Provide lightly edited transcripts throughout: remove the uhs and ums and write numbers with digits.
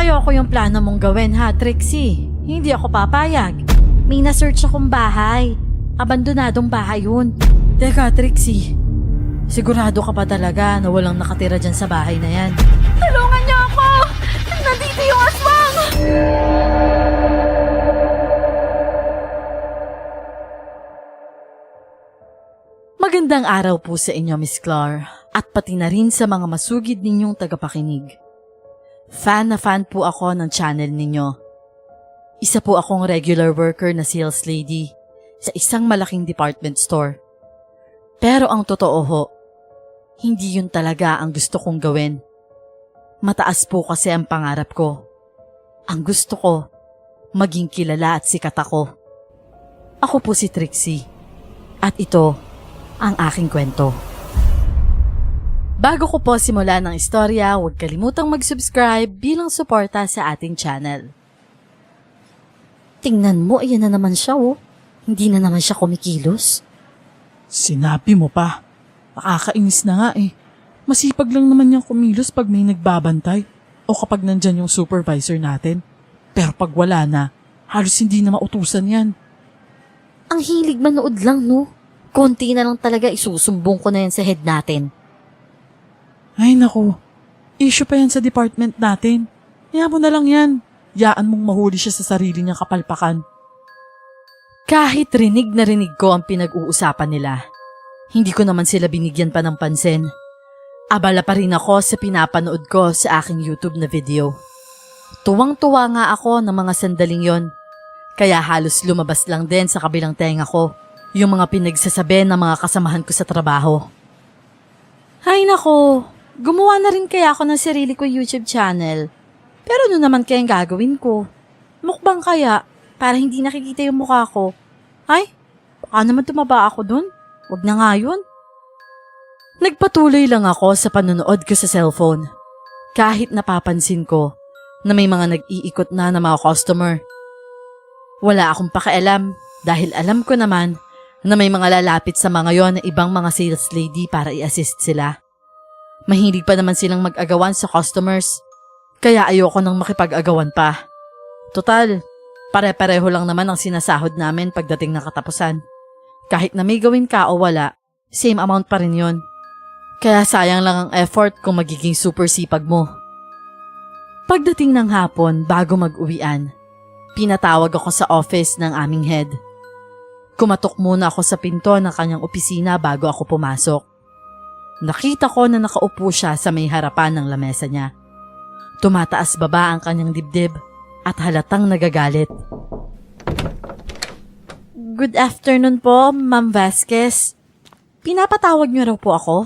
Ayoko yung plano mong gawin ha, Trixie. Hindi ako papayag. May na-search akong bahay. Abandonadong bahay yun. Teka, Trixie. Sigurado ka pa talaga na walang nakatira dyan sa bahay na yan? Tulungan niyo ako! Nandito yung aswang! Magandang araw po sa inyo, Miss Clar, at pati na rin sa mga masugid ninyong tagapakinig. Fan na fan po ako ng channel ninyo. Isa po akong regular worker na sales lady sa isang malaking department store. Pero ang totoo ho, hindi yun talaga ang gusto kong gawin. Mataas po kasi ang pangarap ko. Ang gusto ko, maging kilala at sikat ako. Ako po si Trixie, at ito ang aking kwento. Bago ko po simulan ng istorya, huwag kalimutang mag-subscribe bilang suporta sa ating channel. Tingnan mo, ayan na naman siya oh. Hindi na naman siya kumikilos. Sinabi mo pa. Nakakainis na nga eh. Masipag lang naman niyang kumilos pag may nagbabantay o kapag nandyan yung supervisor natin. Pero pag wala na, halos hindi na mautusan yan. Ang hilig manood lang no. Konti na lang talaga isusumbong ko na yan sa head natin. Ay naku, issue pa yan sa department natin. Kaya mo na lang yan. Yaan mong mahuli siya sa sarili niyang kapalpakan. Kahit rinig na rinig ko ang pinag-uusapan nila, hindi ko naman sila binigyan pa ng pansin. Abala pa rin ako sa pinapanood ko sa aking YouTube na video. Tuwang-tuwa nga ako ng mga sandaling yon. Kaya halos lumabas lang din sa kabilang tenga ko yung mga pinagsasabi ng mga kasamahan ko sa trabaho. Hay nako, gumawa na rin kaya ako ng sarili ko YouTube channel. Pero ano naman kayang gagawin ko? Mukbang kaya para hindi nakikita yung mukha ko? Ay, baka naman tumaba ako dun. Wag na nga yun. Nagpatuloy lang ako sa panonood ko sa cellphone. Kahit napapansin ko na may mga nag-iikot na ng mga customer. Wala akong pakialam dahil alam ko naman na may mga lalapit sa mga yon na ibang mga sales lady para i-assist sila. Mahilig pa naman silang mag-agawan sa customers. Kaya ayoko nang makipag-agawan pa. Total, pare-pareho lang naman ang sinasahod namin pagdating ng katapusan. Kahit na may gawin ka o wala, same amount pa rin yun. Kaya sayang lang ang effort kung magiging super sipag mo. Pagdating ng hapon bago mag-uwian, pinatawag ako sa office ng aming head. Kumatok muna ako sa pinto ng kanyang opisina bago ako pumasok. Nakita ko na nakaupo siya sa may harapan ng lamesa niya. Tumataas baba ang kanyang dibdib at halatang nagagalit. Good afternoon po, Ma'am Vasquez. Pinapatawag niyo raw po ako?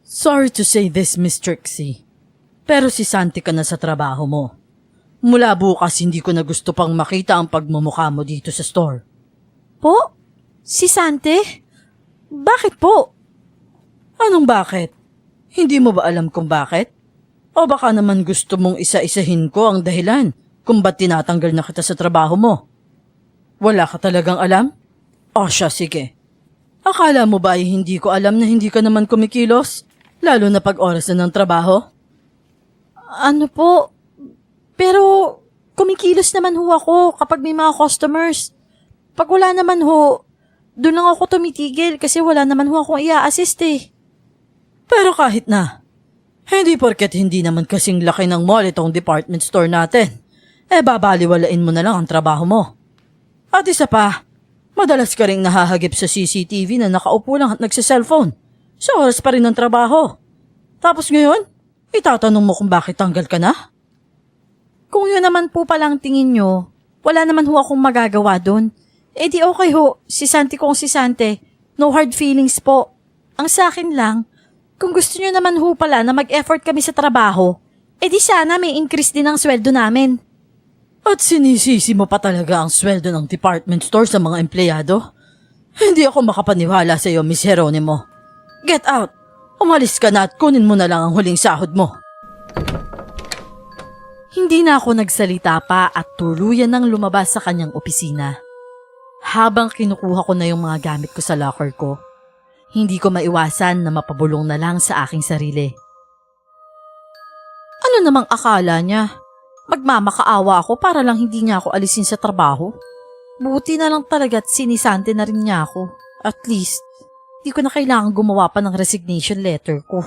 Sorry to say this, Miss Trixie. Pero si Santi ka na sa trabaho mo. Mula bukas hindi ko na gusto pang makita ang pagmumukha mo dito sa store. Po? Si Santi? Bakit po? Anong bakit? Hindi mo ba alam kung bakit? O baka naman gusto mong isa-isahin ko ang dahilan kung ba't tinatanggal na kita sa trabaho mo? Wala ka talagang alam? O siya, sige. Akala mo ba ay hindi ko alam na hindi ka naman kumikilos? Lalo na pag oras na ng trabaho? Ano po? Pero kumikilos naman ho ako kapag may mga customers. Pag wala naman ho, doon lang ako tumitigil kasi wala naman ho akong i-assist eh. Pero kahit na, hindi porket hindi naman kasing laki ng mall itong department store natin. Babaliwalain mo na lang ang trabaho mo. At isa pa, madalas ka ring nahahagip sa CCTV na nakaupo lang at nagsa-cellphone. Sa oras pa rin ng trabaho. Tapos ngayon, itatanong mo kung bakit tanggal ka na? Kung yun naman po palang tingin nyo, wala naman ho akong magagawa doon. Di okay ho, si Santi kung si Santi. No hard feelings po. Ang sa akin lang, kung gusto nyo naman ho pala na mag-effort kami sa trabaho, di sana may increase din ang sweldo namin. At sinisisi mo pa talaga ang sweldo ng department store sa mga empleyado? Hindi ako makapaniwala sa iyo, Miss Jeronimo. Get out! Umalis ka na at kunin mo na lang ang huling sahod mo. Hindi na ako nagsalita pa at tuluyan nang lumabas sa kanyang opisina. Habang kinukuha ko na yung mga gamit ko sa locker ko, hindi ko maiwasan na mapabulong na lang sa aking sarili. Ano namang akala niya? Magmamakaawa ako para lang hindi niya ako alisin sa trabaho. Buti na lang talaga at sinisante na rin niya ako. At least, di ko na kailangan gumawa pa ng resignation letter ko.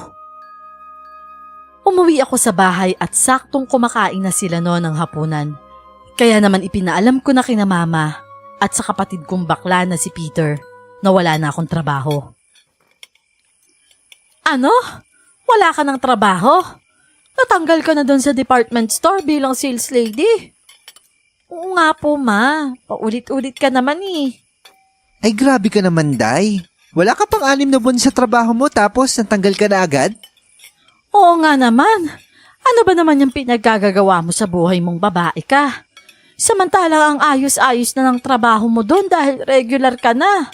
Umuwi ako sa bahay at saktong kumakain na sila noon ng hapunan. Kaya naman ipinaalam ko na kina mama at sa kapatid kong bakla na si Peter na wala na akong trabaho. Ano? Wala ka ng trabaho? Natanggal ka na doon sa department store bilang sales lady? Oo nga po, ma. Paulit-ulit ka naman eh. Ay grabe ka naman, Day. Wala ka pang 6 na buwan sa trabaho mo tapos natanggal ka na agad? Oo nga naman. Ano ba naman yung pinaggagawa mo sa buhay mong babae ka? Samantalang ang ayos-ayos na ng trabaho mo doon dahil regular ka na.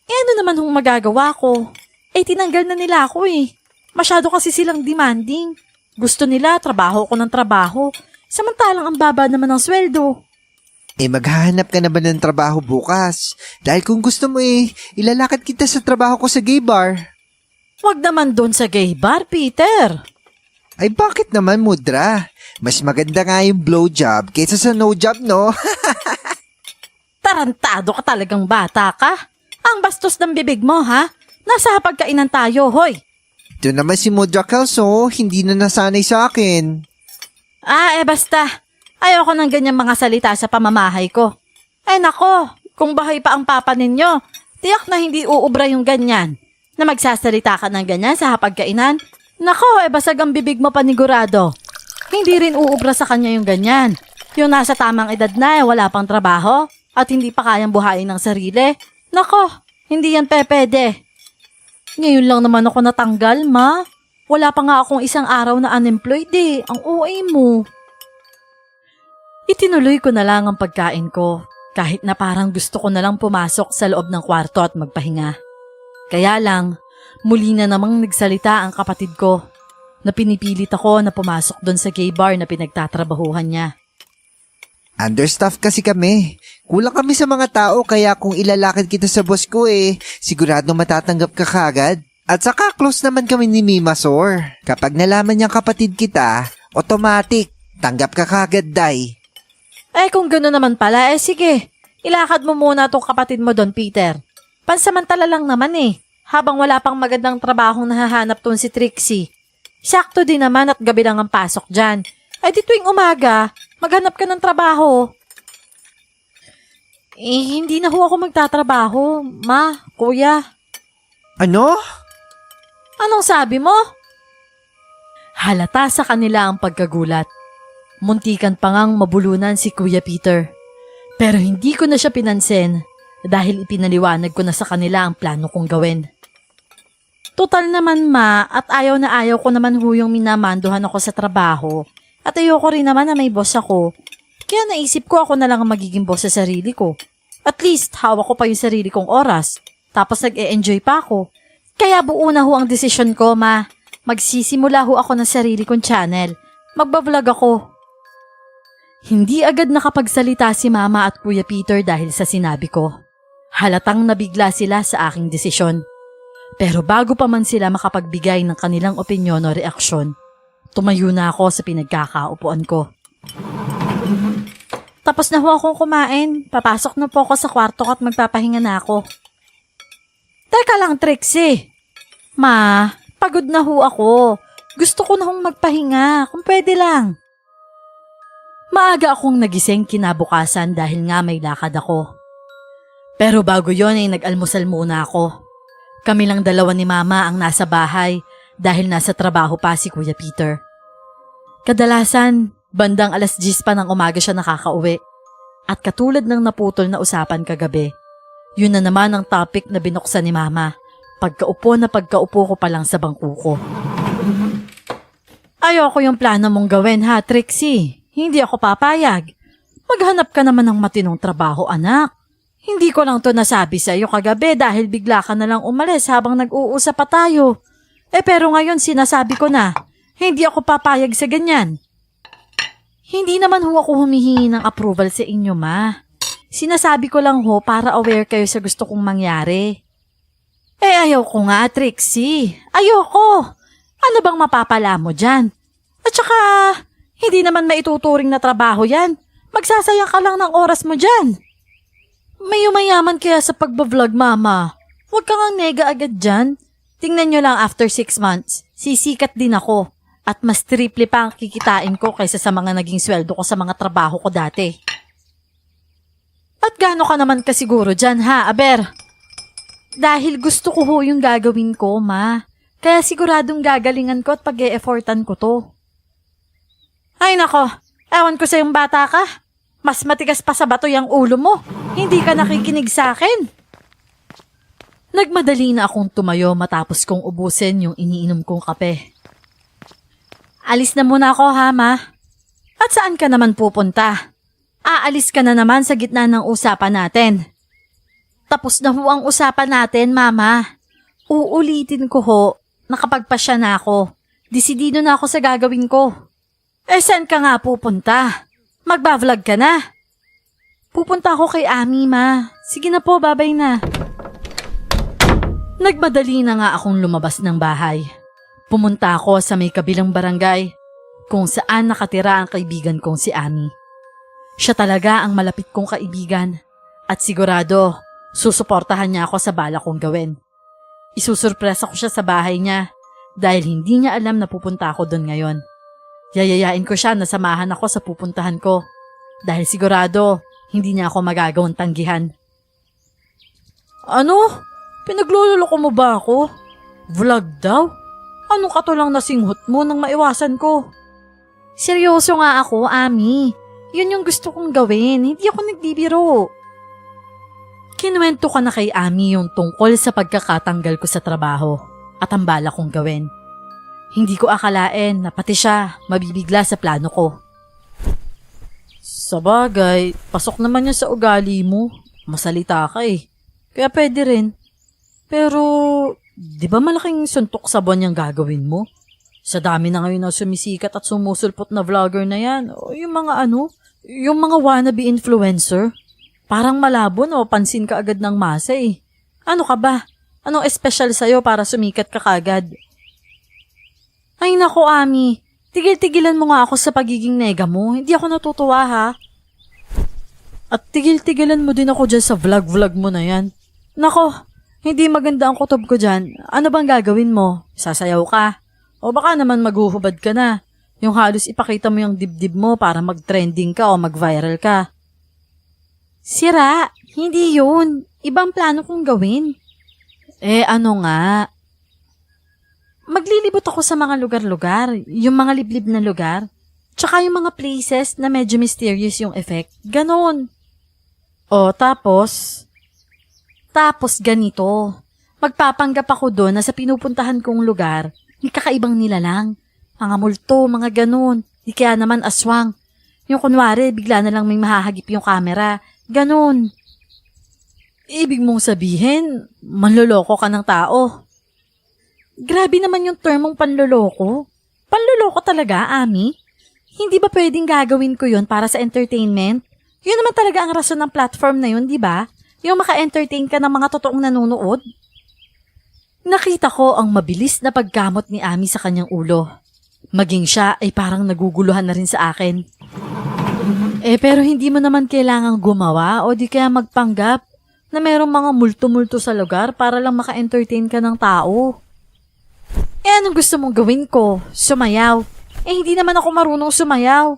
Eh ano naman hong magagawa ko? Eh tinanggal na nila ako eh. Masyado kasi silang demanding. Gusto nila trabaho ko ng trabaho. Samantalang ang baba naman ng sweldo. Eh maghahanap ka na ba ng trabaho bukas? Dahil kung gusto mo ilalakad kita sa trabaho ko sa gay bar. Wag naman doon sa gay bar, Peter. Ay bakit naman, Mudra? Mas maganda nga yung blowjob kaysa sa no job, no? Tarantado ka talagang bata ka. Ang bastos ng bibig mo, ha? Nasa hapagkainan tayo, hoy. Ito naman si Mudra Kelso, hindi na nasanay sa akin. Basta. Ayoko ng ganyang mga salita sa pamamahay ko. Ay nako, kung bahay pa ang papa ninyo, tiyak na hindi uubra yung ganyan. Na magsasalita ka ng ganyan sa hapagkainan. Nako, basag ang bibig mo panigurado. Hindi rin uubra sa kanya yung ganyan. Yung nasa tamang edad na wala pang trabaho at hindi pa kayang buhayin ng sarili. Nako, hindi yan pwede. Ngayon lang naman ako natanggal, ma. Wala pa nga akong isang araw na unemployed eh. Ang OA mo. Itinuloy ko na lang ang pagkain ko kahit na parang gusto ko na lang pumasok sa loob ng kwarto at magpahinga. Kaya lang, muli na namang nagsalita ang kapatid ko na pinipilit ako na pumasok doon sa gay bar na pinagtatrabahuhan niya. Understaffed kasi kami. Kulang kami sa mga tao kaya kung ilalakad kita sa boss ko sigurado matatanggap ka kagad. At saka close naman kami ni Mima Sor. Kapag nalaman niyang kapatid kita, automatic, tanggap ka kagad, Day. Kung gano'n naman pala, sige. Ilakad mo muna tong kapatid mo doon, Peter. Pansamantala lang naman habang wala pang magandang trabahong nahahanap doon si Trixie. Sakto din naman at gabi lang ang pasok dyan. Di tuwing umaga, maghanap ka ng trabaho. Hindi na ho ako magtatrabaho, ma, kuya. Ano? Anong sabi mo? Halata sa kanila ang pagkagulat. Muntikan pa ngang mabulunan si Kuya Peter. Pero hindi ko na siya pinansin dahil ipinaliwanag ko na sa kanila ang plano kong gawin. Total naman, ma, at ayaw na ayaw ko naman huyong minamanduhan ako sa trabaho. At ayoko rin naman na may boss ako. Kaya naisip ko ako na lang ang magiging boss sa sarili ko. At least, hawak ko pa yung sarili kong oras. Tapos nag-e-enjoy pa ako. Kaya buo na ho ang desisyon ko, ma. Magsisimula ho ako ng sarili kong channel. Magbablog ako. Hindi agad nakapagsalita si Mama at Kuya Peter dahil sa sinabi ko. Halatang nabigla sila sa aking desisyon. Pero bago pa man sila makapagbigay ng kanilang opinyon o reaksyon, tumayo na ako sa pinagkakaupuan ko. Tapos na ho akong kumain. Papasok na po ako sa kwarto at magpapahinga na ako. Teka lang, Trixie. Ma, pagod na ho ako. Gusto ko na hong magpahinga, kung pwede lang. Maaga akong nagising kinabukasan dahil nga may lakad ako. Pero bago yon nag-almusal muna ako. Kami lang dalawa ni Mama ang nasa bahay dahil nasa trabaho pa si Kuya Peter. Kadalasan, bandang 10:00 pa ng umaga siya nakakauwi. At katulad ng naputol na usapan kagabi, yun na naman ang topic na binuksan ni Mama. Pagkaupo ko pa lang sa bangko ko. Ayoko yung plano mong gawin ha, Trixie. Hindi ako papayag. Maghanap ka naman ng matinong trabaho, anak. Hindi ko lang to nasabi sa iyo kagabi dahil bigla ka na lang umalis habang nag-uusap pa tayo. Pero ngayon sinasabi ko na, hindi ako papayag sa ganyan. Hindi naman ho ako humihingi ng approval sa inyo, ma. Sinasabi ko lang ho para aware kayo sa gusto kong mangyari. Ayaw ko nga, Trixie. Ayoko. Ano bang mapapala mo dyan? At saka, Hindi naman maituturing na trabaho yan. Magsasayang ka lang ng oras mo dyan. May umayaman kaya sa pagbablog, mama. Huwag kang ang nega agad dyan. Tingnan nyo lang after 6 months. Sisikat din ako. At mas triple pa ang kikitain ko kaysa sa mga naging sweldo ko sa mga trabaho ko dati. At gaano ka naman kasiguro dyan, ha, Aber? Dahil gusto ko ho yung gagawin ko, ma. Kaya siguradong gagalingan ko at pag-e-effortan ko to. Ay nako, ewan ko sa yung bata ka. Mas matigas pa sa bato yung ulo mo. Hindi ka nakikinig sa akin. Nagmadali na akong tumayo matapos kong ubusin yung iniinom kong kape. Alis na muna ako, ha, ma? At saan ka naman pupunta? Aalis ka na naman sa gitna ng usapan natin. Tapos na ho ang usapan natin, mama. Uulitin ko ho, nakapagpasya na ako. Desidido na ako sa gagawin ko. Saan ka nga pupunta? Magba-vlog ka na? Pupunta ako kay Ami, ma. Sige na po, babay na. Nagmadali na nga akong lumabas ng bahay. Pumunta ako sa may kabilang barangay kung saan nakatira ang kaibigan kong si Ami. Siya talaga ang malapit kong kaibigan at sigurado susuportahan niya ako sa bala kong gawin. Isusurpresa ko siya sa bahay niya dahil hindi niya alam na pupunta ako doon ngayon. Yayayain ko siya na samahan ako sa pupuntahan ko dahil sigurado hindi niya ako magagawang tanggihan. Ano? Pinagluloko mo ba ako? Vlog daw? Anong katulang nasinghot mo nang maiwasan ko? Seryoso nga ako, Ami. Yun yung gusto kong gawin. Hindi ako nagbibiro. Kinuwento ka na kay Ami yung tungkol sa pagkakatanggal ko sa trabaho at ang bala kong gawin. Hindi ko akalain na pati siya mabibigla sa plano ko. Sabagay, pasok naman yan sa ugali mo. Masalita ka eh. Kaya pwede rin. Pero, di ba malaking suntok sa buwan yung gagawin mo? Sa dami na ngayon na sumisikat at sumusulpot na vlogger na yan. O yung mga yung mga wannabe influencer. Parang malabo no, pansin ka agad ng masa eh. Ano ka ba? Anong espesyal sa'yo para sumikat ka kagad? Ay nako, Ami. Tigil-tigilan mo nga ako sa pagiging nega mo. Hindi ako natutuwa, ha? At tigil-tigilan mo din ako dyan sa vlog-vlog mo na yan. Nako, hindi maganda ang kutob ko dyan. Ano bang gagawin mo? Sasayaw ka? O baka naman maghuhubad ka na. Yung halos ipakita mo yung dibdib mo para mag-trending ka o mag-viral ka. Sira, hindi yun. Ibang plano kong gawin. Ano nga? Maglilibot ako sa mga lugar-lugar, yung mga liblib na lugar, tsaka yung mga places na medyo mysterious yung effect. Ganon. O, tapos ganito. Magpapanggap ako doon na sa pinupuntahan kong lugar, may kakaibang nilalang. Mga multo, mga ganon. Di kaya naman aswang. Yung kunwari, bigla na lang may mahahagip yung camera. Ganon. Ibig mong sabihin, manloloko ka ng tao. Grabe naman yung termong panloloko. Panloloko talaga, Ami? Hindi ba pwedeng gagawin ko yun para sa entertainment? Yun naman talaga ang rason ng platform na yun, di ba? Yung maka-entertain ka ng mga totoong nanonood. Nakita ko ang mabilis na pagkamot ni Ami sa kanyang ulo. Maging siya ay parang naguguluhan na rin sa akin. Pero hindi mo naman kailangang gumawa o di kaya magpanggap na merong mga multo-multo sa lugar para lang maka-entertain ka ng tao. Anong gusto mong gawin ko? Sumayaw. Hindi naman ako marunong sumayaw.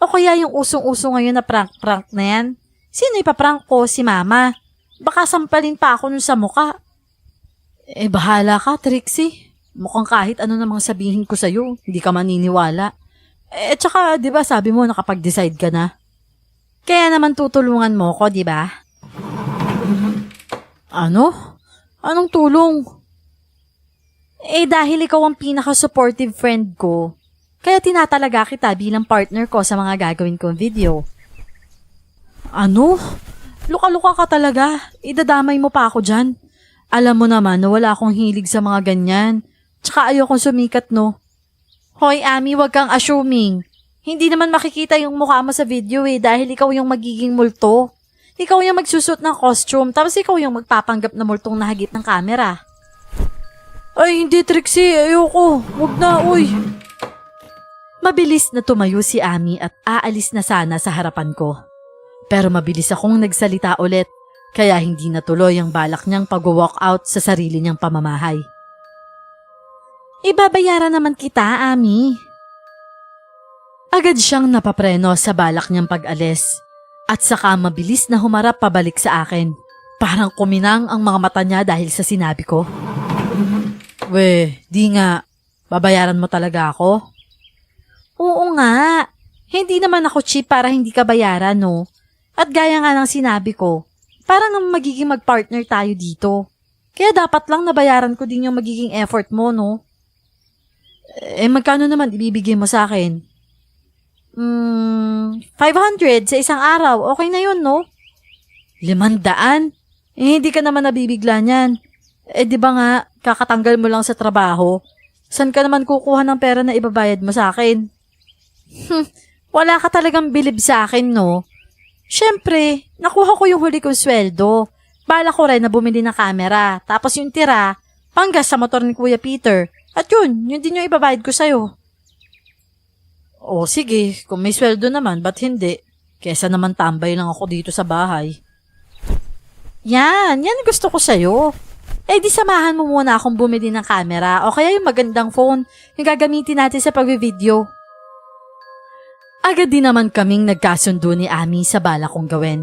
O kaya yung usong-uso ngayon na prank-prank na yan? Sino ipaprank ko? Si Mama. Baka sampalin pa ako nun sa muka. Bahala ka, Trixie. Mukhang kahit ano namang sabihin ko sa'yo, hindi ka maniniwala. Tsaka, di ba sabi mo nakapag-decide ka na? Kaya naman tutulungan mo ko, di ba? Ano? Anong tulong? Dahil ikaw ang pinaka-supportive friend ko, kaya tinatalaga kita bilang partner ko sa mga gagawin kong video. Ano? Luka-luka ka talaga. Idadamay mo pa ako dyan. Alam mo naman na wala akong hilig sa mga ganyan. Tsaka ayokong sumikat, no? Hoy, Ami, wag kang assuming. Hindi naman makikita yung mukha mo sa video dahil ikaw yung magiging multo. Ikaw yung magsusot ng costume, tapos ikaw yung magpapanggap na multong nahagip ng camera. Ay, hindi, Trixie. Ayoko. Wag na, uy. Mabilis na tumayo si Ami at aalis na sana sa harapan ko. Pero mabilis akong nagsalita ulit, kaya hindi natuloy ang balak niyang pag-walk out sa sarili niyang pamamahay. Ibabayaran naman kita, Ami. Agad siyang napapreno sa balak niyang pag-alis at saka mabilis na humarap pabalik sa akin. Parang kuminang ang mga mata niya dahil sa sinabi ko. Di nga. Babayaran mo talaga ako? Oo nga. Hindi naman ako cheap para hindi ka bayaran, no? At gaya nga ng sinabi ko, parang magiging mag-partner tayo dito. Kaya dapat lang nabayaran ko din yung magiging effort mo, no? Magkano naman ibibigay mo sa akin? 500 sa isang araw. Okay na yun, no? 500? Hindi ka naman nabibigla niyan. Di ba nga, kakatanggal mo lang sa trabaho? San ka naman kukuha ng pera na ibabayad mo sa akin? Wala ka talagang bilib sa akin, no? Siyempre, nakuha ko yung huli kong sweldo. Bala ko rin na bumili ng camera. Tapos yung tira, panggas sa motor ni Kuya Peter. At yun din yung ibabayad ko sa'yo. O sige, kung may sweldo naman, ba't hindi? Kesa naman tambay lang ako dito sa bahay. Yan gusto ko sa'yo. Di samahan mo muna akong bumili ng camera o kaya yung magandang phone yung gagamitin natin sa pag-video. Agad din naman kaming nagkasundo ni Ami sa bala kong gawin.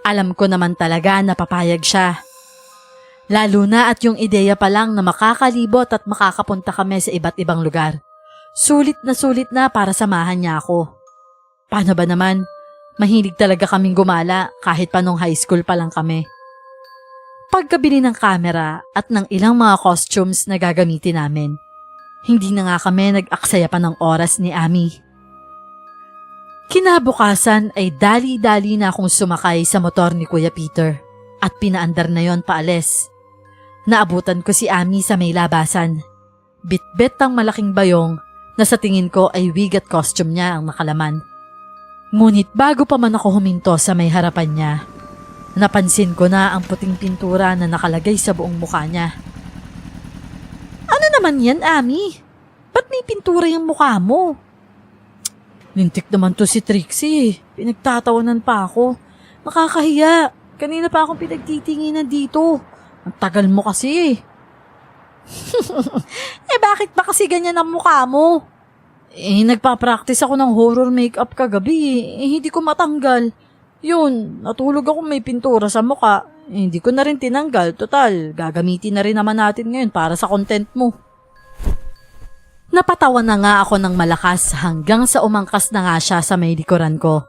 Alam ko naman talaga na papayag siya. Lalo na at yung ideya pa lang na makakalibot at makakapunta kami sa iba't ibang lugar. Sulit na para samahan niya ako. Paano ba naman? Mahilig talaga kaming gumala kahit pa nung high school pa lang kami. Pagkabili ng camera at ng ilang mga costumes na gagamitin namin, hindi na nga kami nag-aksaya pa ng oras ni Ami. Kinabukasan ay dali-dali na akong sumakay sa motor ni Kuya Peter at pinaandar na yon paalis. Naabutan ko si Ami sa may labasan. Bit-bit ang malaking bayong na sa tingin ko ay wig at costume niya ang nakalaman. Ngunit bago pa man ako huminto sa may harapan niya, napansin ko na ang puting pintura na nakalagay sa buong mukha niya. Ano naman yan, Ami? Ba't may pintura yung mukha mo? Lintik naman to si Trixie. Pinagtatawanan pa ako. Nakakahiya. Kanina pa akong pinagtitinginan dito. Ang tagal mo kasi. Bakit ba kasi ganyan ang mukha mo? Nagpa-practice ako ng horror makeup kagabi. Hindi ko matanggal. Yun, natulog ako may pintura sa mukha. Hindi ko na rin tinanggal. Total, gagamitin na rin naman natin ngayon para sa content mo. Napatawa na nga ako ng malakas hanggang sa umangkas na nga siya sa may likuran ko.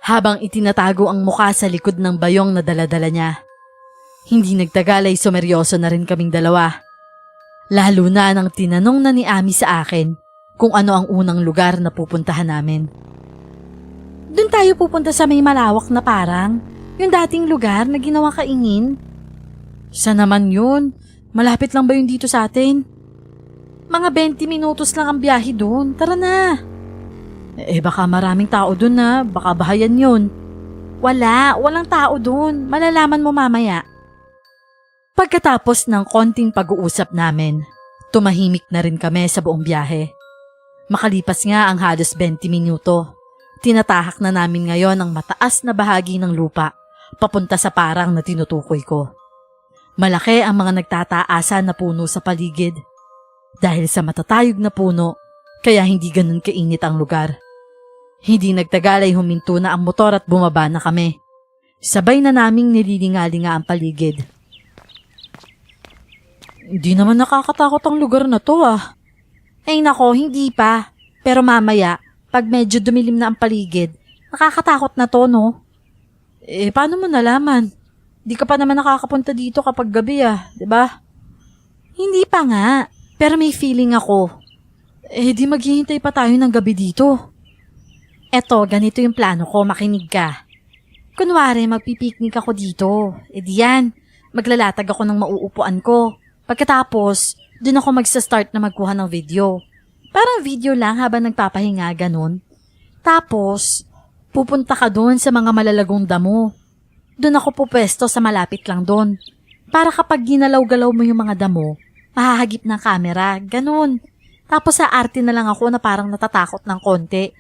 Habang itinatago ang mukha sa likod ng bayong na daladala niya. Hindi nagtagal ay sumeryoso na rin kaming dalawa. Lalo na nang tinanong na ni Ami sa akin kung ano ang unang lugar na pupuntahan namin. Doon tayo pupunta sa may malawak na parang, yung dating lugar na ginawa kaingin. Saan naman yun? Malapit lang ba yun dito sa atin? Mga 20 minutos lang ang biyahe doon. Tara na. Baka maraming tao doon na. Baka bahayan yun. Walang tao doon. Malalaman mo mamaya. Pagkatapos ng konting pag-uusap namin, tumahimik na rin kami sa buong biyahe. Makalipas nga ang halos 20 minuto, tinatahak na namin ngayon ang mataas na bahagi ng lupa, papunta sa parang na tinutukoy ko. Malaki ang mga nagtataasan na puno sa paligid. Dahil sa matatayog na puno, kaya hindi ganun kainit ang lugar. Hindi nagtagal ay huminto na ang motor at bumaba na kami. Sabay na naming nililingalinga ang paligid. Hindi naman nakakatakot ang lugar na to ah. Ay nako, hindi pa. Pero mamaya, pag medyo dumilim na ang paligid, nakakatakot na to, no? Paano mo nalaman? Di ka pa naman nakakapunta dito kapag gabi ah, di ba? Hindi pa nga, pero may feeling ako. Di maghihintay pa tayo ng gabi dito. Eto, ganito yung plano ko, makinig ka. Kunwari, magpipiknik ako dito. Diyan, maglalatag ako ng mauupuan ko. Pagkatapos, dun ako magsa-start na magkuha ng video. Parang video lang habang nagpapahinga, ganun. Tapos, pupunta ka dun sa mga malalagong damo. Dun ako pupwesto sa malapit lang dun. Para kapag ginalaw-galaw mo yung mga damo, mahahagip ng camera, ganun. Tapos sa arte na lang ako na parang natatakot ng konti.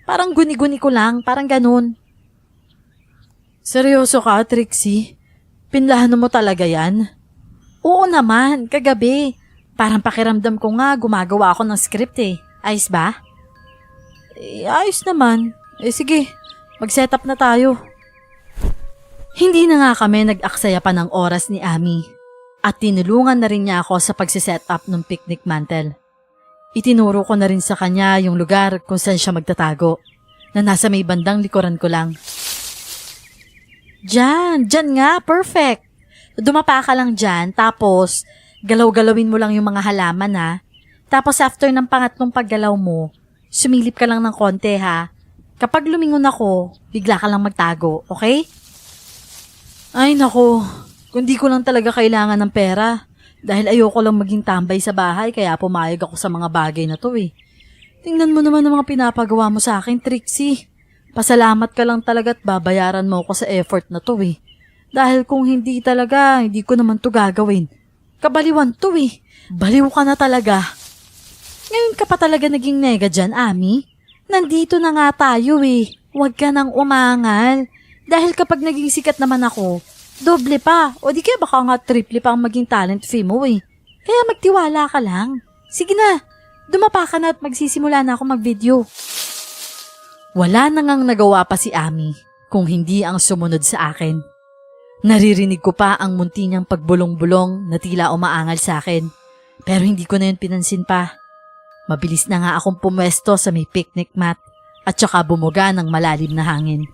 Parang guni-guni ko lang, parang ganun. Seryoso ka, Trixie? Pinlahan mo talaga yan? Oo naman, kagabi. Parang pakiramdam ko nga gumagawa ako ng script eh. Ayos ba? Ayos naman. Sige, mag-setup na tayo. Hindi na nga kami nag-aksaya pa ng oras ni Ami. At tinulungan na rin niya ako sa pagsiset-up ng picnic mantle. Itinuro ko na rin sa kanya yung lugar kung saan siya magtatago, na nasa may bandang likuran ko lang. Diyan nga, perfect. Dumapa ka lang dyan, tapos galaw-galawin mo lang yung mga halaman ha. Tapos after ng pangatlong paggalaw mo, sumilip ka lang ng konti ha. Kapag lumingon ako, bigla ka lang magtago, okay? Ay nako, kundi ko lang talaga kailangan ng pera. Dahil ayoko lang maging tambay sa bahay kaya pumayag ako sa mga bagay na to eh. Tingnan mo naman ang mga pinapagawa mo sa akin, Trixie. Pasalamat ka lang talaga at babayaran mo ako sa effort na to eh. Dahil kung hindi talaga, hindi ko naman to gagawin. Kabaliwan to eh. Baliw ka na talaga. Ngayon ka pa talaga naging nega dyan, Ami. Nandito na nga tayo eh. Huwag ka nang umangal. Dahil kapag naging sikat naman ako, doble pa. O di kaya baka nga triple pa ang maging talent fee mo eh. Kaya magtiwala ka lang. Sige na, dumapa ka na at magsisimula na ako mag-video. Wala na ngang nagawa pa si Ami kung hindi ang sumunod sa akin. Naririnig ko pa ang munti niyang pagbulong-bulong na tila umaangal sa akin. Pero hindi ko na yun pinansin pa. Mabilis na nga akong pumwesto sa may picnic mat at saka bumuga ng malalim na hangin.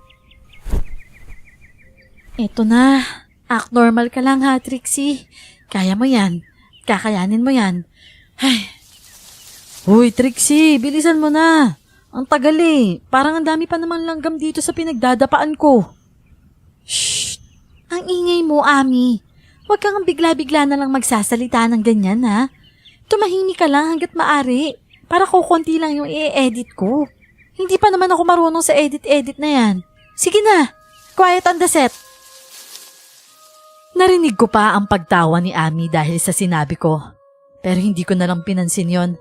Eto na. Act normal ka lang ha, Trixie. Kaya mo yan. Kakayanin mo yan. Ay. Uy, Trixie, bilisan mo na. Ang tagal eh. Parang ang dami pa naman langgam dito sa pinagdadapaan ko. Shh. Ang ingay mo, Ami. Huwag kang bigla-bigla na lang magsasalita ng ganyan ha. Tumahimik ka lang hanggat maaari. Para kukunti lang yung i-edit ko. Hindi pa naman ako marunong sa edit-edit na yan. Sige na. Quiet on the set. Narinig ko pa ang pagtawa ni Ami dahil sa sinabi ko. Pero hindi ko na lang pinansin yon.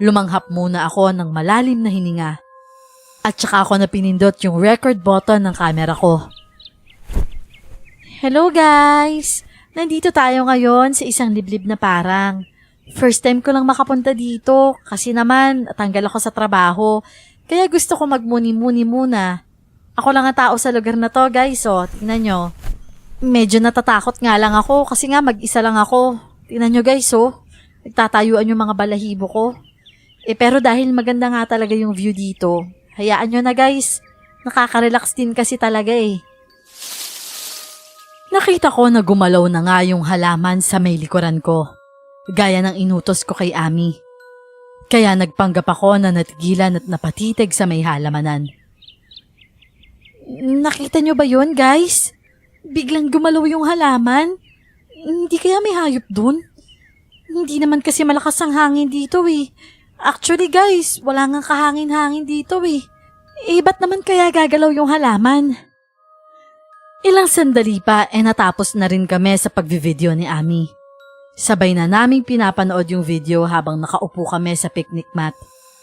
Lumanghap muna ako ng malalim na hininga. At saka ako na pinindot yung record button ng camera ko. Hello guys! Nandito tayo ngayon sa isang liblib na parang. First time ko lang makapunta dito kasi naman tanggal ako sa trabaho. Kaya gusto ko magmuni-muni muna. Ako lang ang tao sa lugar na to guys, so tingnan nyo. Medyo natatakot nga lang ako kasi nga mag-isa lang ako. Tingnan nyo guys, oh. Nagtatayuan yung mga balahibo ko. Pero dahil maganda nga talaga yung view dito, hayaan nyo na guys. Nakaka-relax din kasi talaga eh. Nakita ko na gumalaw na nga yung halaman sa may likuran ko. Gaya ng inutos ko kay Ami. Kaya nagpanggap ako na natigilan at napatitig sa may halamanan. Nakita nyo ba yun guys? Biglang gumalaw yung halaman. Hindi kaya may hayop dun? Hindi naman kasi malakas ang hangin dito eh. Actually guys, wala nga kahangin-hangin dito eh. Ba't naman kaya gagalaw yung halaman? Ilang sandali pa natapos na rin kami sa pagvivideo ni Ami. Sabay na naming pinapanood yung video habang nakaupo kami sa picnic mat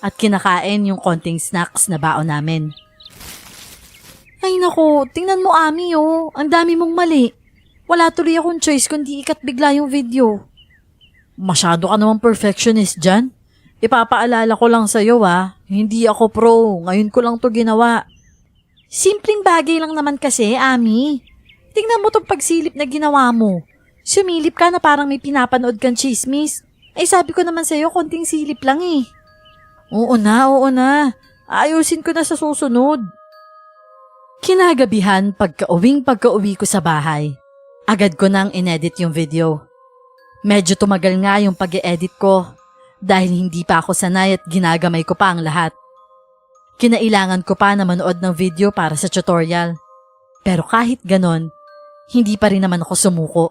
at kinakain yung konting snacks na baon namin. Ay nako, tingnan mo Ami oh, ang dami mong mali. Wala tuloy akong choice kundi ikat bigla yung video. Masyado ka naman perfectionist dyan. Ipapaalala ko lang sa'yo hindi ako pro, ngayon ko lang to ginawa. Simpleng bagay lang naman kasi, Ami. Tingnan mo tong pagsilip na ginawa mo. Sumilip ka na parang may pinapanood kang chismis. Sabi ko naman sa'yo, konting silip lang eh. Oo na. Ayusin ko na sa susunod. Kinagabihan pagka-uwi ko sa bahay. Agad ko nang inedit yung video. Medyo tumagal nga yung pag-e-edit ko dahil hindi pa ako sanay at ginagamay ko pa ang lahat. Kinailangan ko pa na manood ng video para sa tutorial. Pero kahit ganon, hindi pa rin naman ako sumuko.